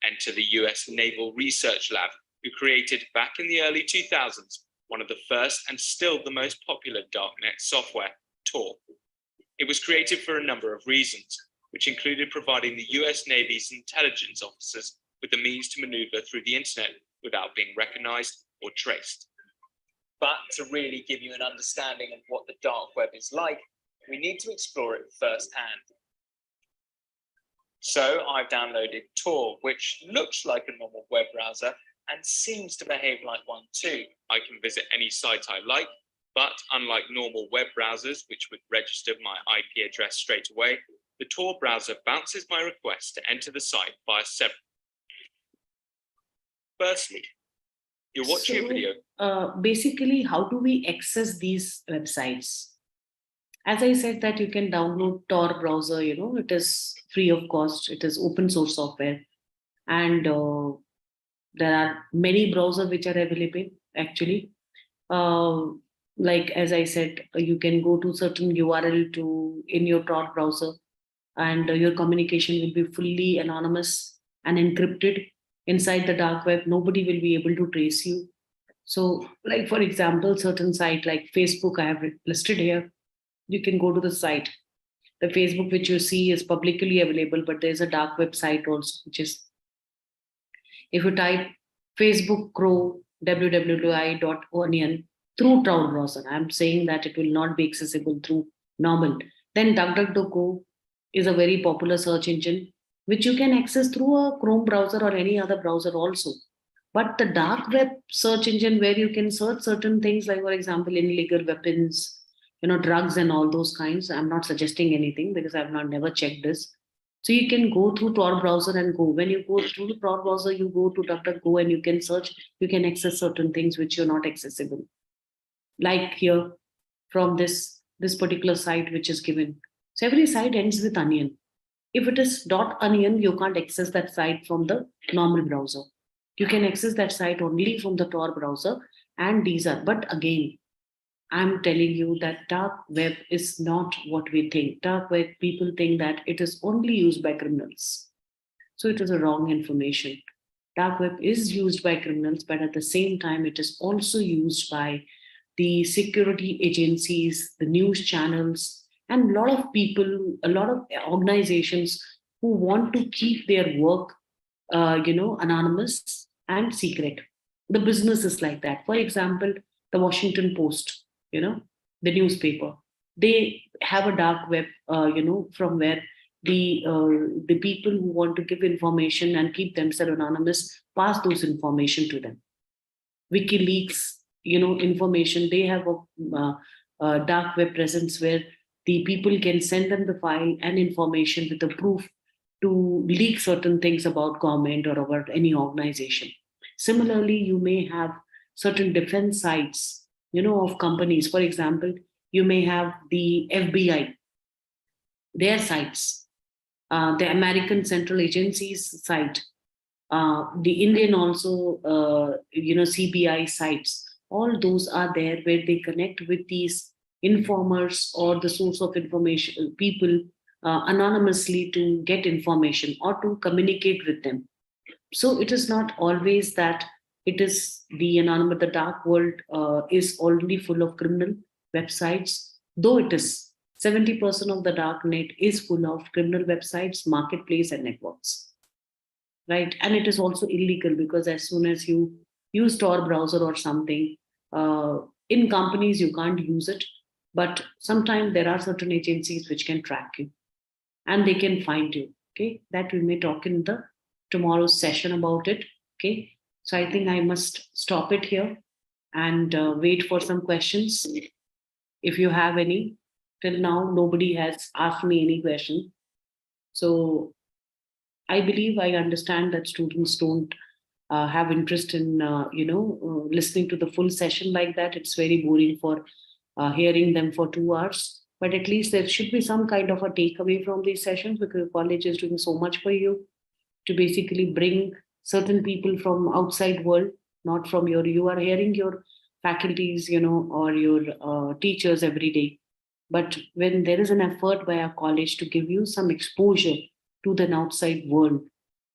Enter the US Naval Research Lab, who created back in the early 2000s one of the first and still the most popular darknet software, Tor. It was created for a number of reasons, which included providing the US Navy's intelligence officers with the means to maneuver through the internet without being recognized or traced. But to really give you an understanding of what the dark web is like, we need to explore it firsthand. So I've downloaded Tor, which looks like a normal web browser and seems to behave like one too. I can visit any site I like, but unlike normal web browsers, which would register my IP address straight away, The Tor browser bounces my request to enter the site via several. Firstly, you're watching a video. Basically, how do we access these websites? As I said, that you can download Tor browser, it is free of cost, it is open source software. And there are many browsers which are available actually. Like as I said, you can go to certain URL in your Tor browser, and your communication will be fully anonymous and encrypted inside the dark web. Nobody will be able to trace you. So, like for example, certain site like Facebook, I have listed here. You can go to the site. The Facebook which you see is publicly available, but there's a dark website also, which is, if you type Facebook Crow www.onion through Tor browser, I'm saying that it will not be accessible through normal. Then DuckDuckGo is a very popular search engine which you can access through a Chrome browser or any other browser also. But the dark web search engine where you can search certain things, like for example, illegal weapons, drugs and all those kinds. I'm not suggesting anything because I've never checked this. So you can go through Tor browser and go. When you go through the Tor browser, you go to DuckDuckGo and you can search. You can access certain things which you're not accessible. Like here, from this particular site which is given. So every site ends with onion. If it is .onion, you can't access that site from the normal browser. You can access that site only from the Tor browser. And these are, but again, I'm telling you that dark web is not what we think. Dark web, people think that it is only used by criminals. So it is a wrong information. Dark web is used by criminals, but at the same time, it is also used by the security agencies, the news channels, and a lot of people, a lot of organizations who want to keep their work, anonymous and secret. The business is like that. For example, the Washington Post, the newspaper, they have a dark web, from where the people who want to give information and keep themselves anonymous pass those information to them. WikiLeaks, information, they have a dark web presence where the people can send them the file and information with the proof to leak certain things about government or about any organization. Similarly, you may have certain defense sites, of companies. For example, you may have the FBI, their sites, the American Central Agency's site, the Indian also, CBI sites. All those are there where they connect with these informers or the source of information, people anonymously to get information or to communicate with them. So it is not always that it is the anonymous, the dark world is already full of criminal websites, though it is 70% of the dark net is full of criminal websites, marketplace, and networks. Right. And it is also illegal because as soon as you use Tor browser or something, in companies, you can't use it. But sometimes there are certain agencies which can track you and they can find you. Okay. That we may talk in the tomorrow's session about it. Okay. So I think I must stop it here and wait for some questions. If you have any, till now, nobody has asked me any question. So I believe I understand that students don't have interest in, listening to the full session like that. It's very boring for hearing them for 2 hours. But at least there should be some kind of a takeaway from these sessions because college is doing so much for you to basically bring certain people from outside world, not from you are hearing your faculties, or your teachers every day. But when there is an effort by a college to give you some exposure to the outside world,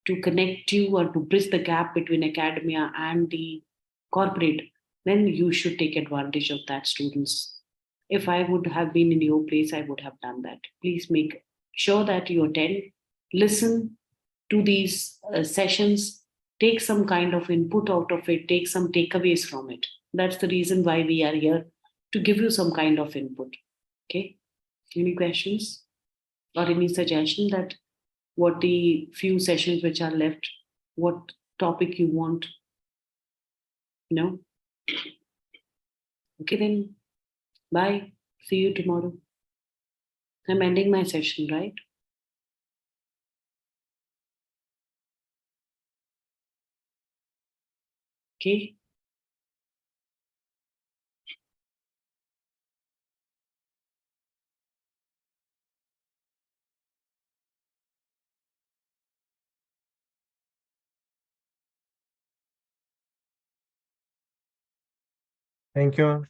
to connect you or to bridge the gap between academia and the corporate, then you should take advantage of that, students. If I would have been in your place, I would have done that. Please make sure that you attend, listen to these sessions, take some kind of input out of it, take some takeaways from it. That's the reason why we are here, to give you some kind of input. Okay. Any questions or any suggestion that what the few sessions which are left, what topic you want? No? Okay, then bye. See you tomorrow. I'm ending my session, right? Okay. Thank you, ma'am.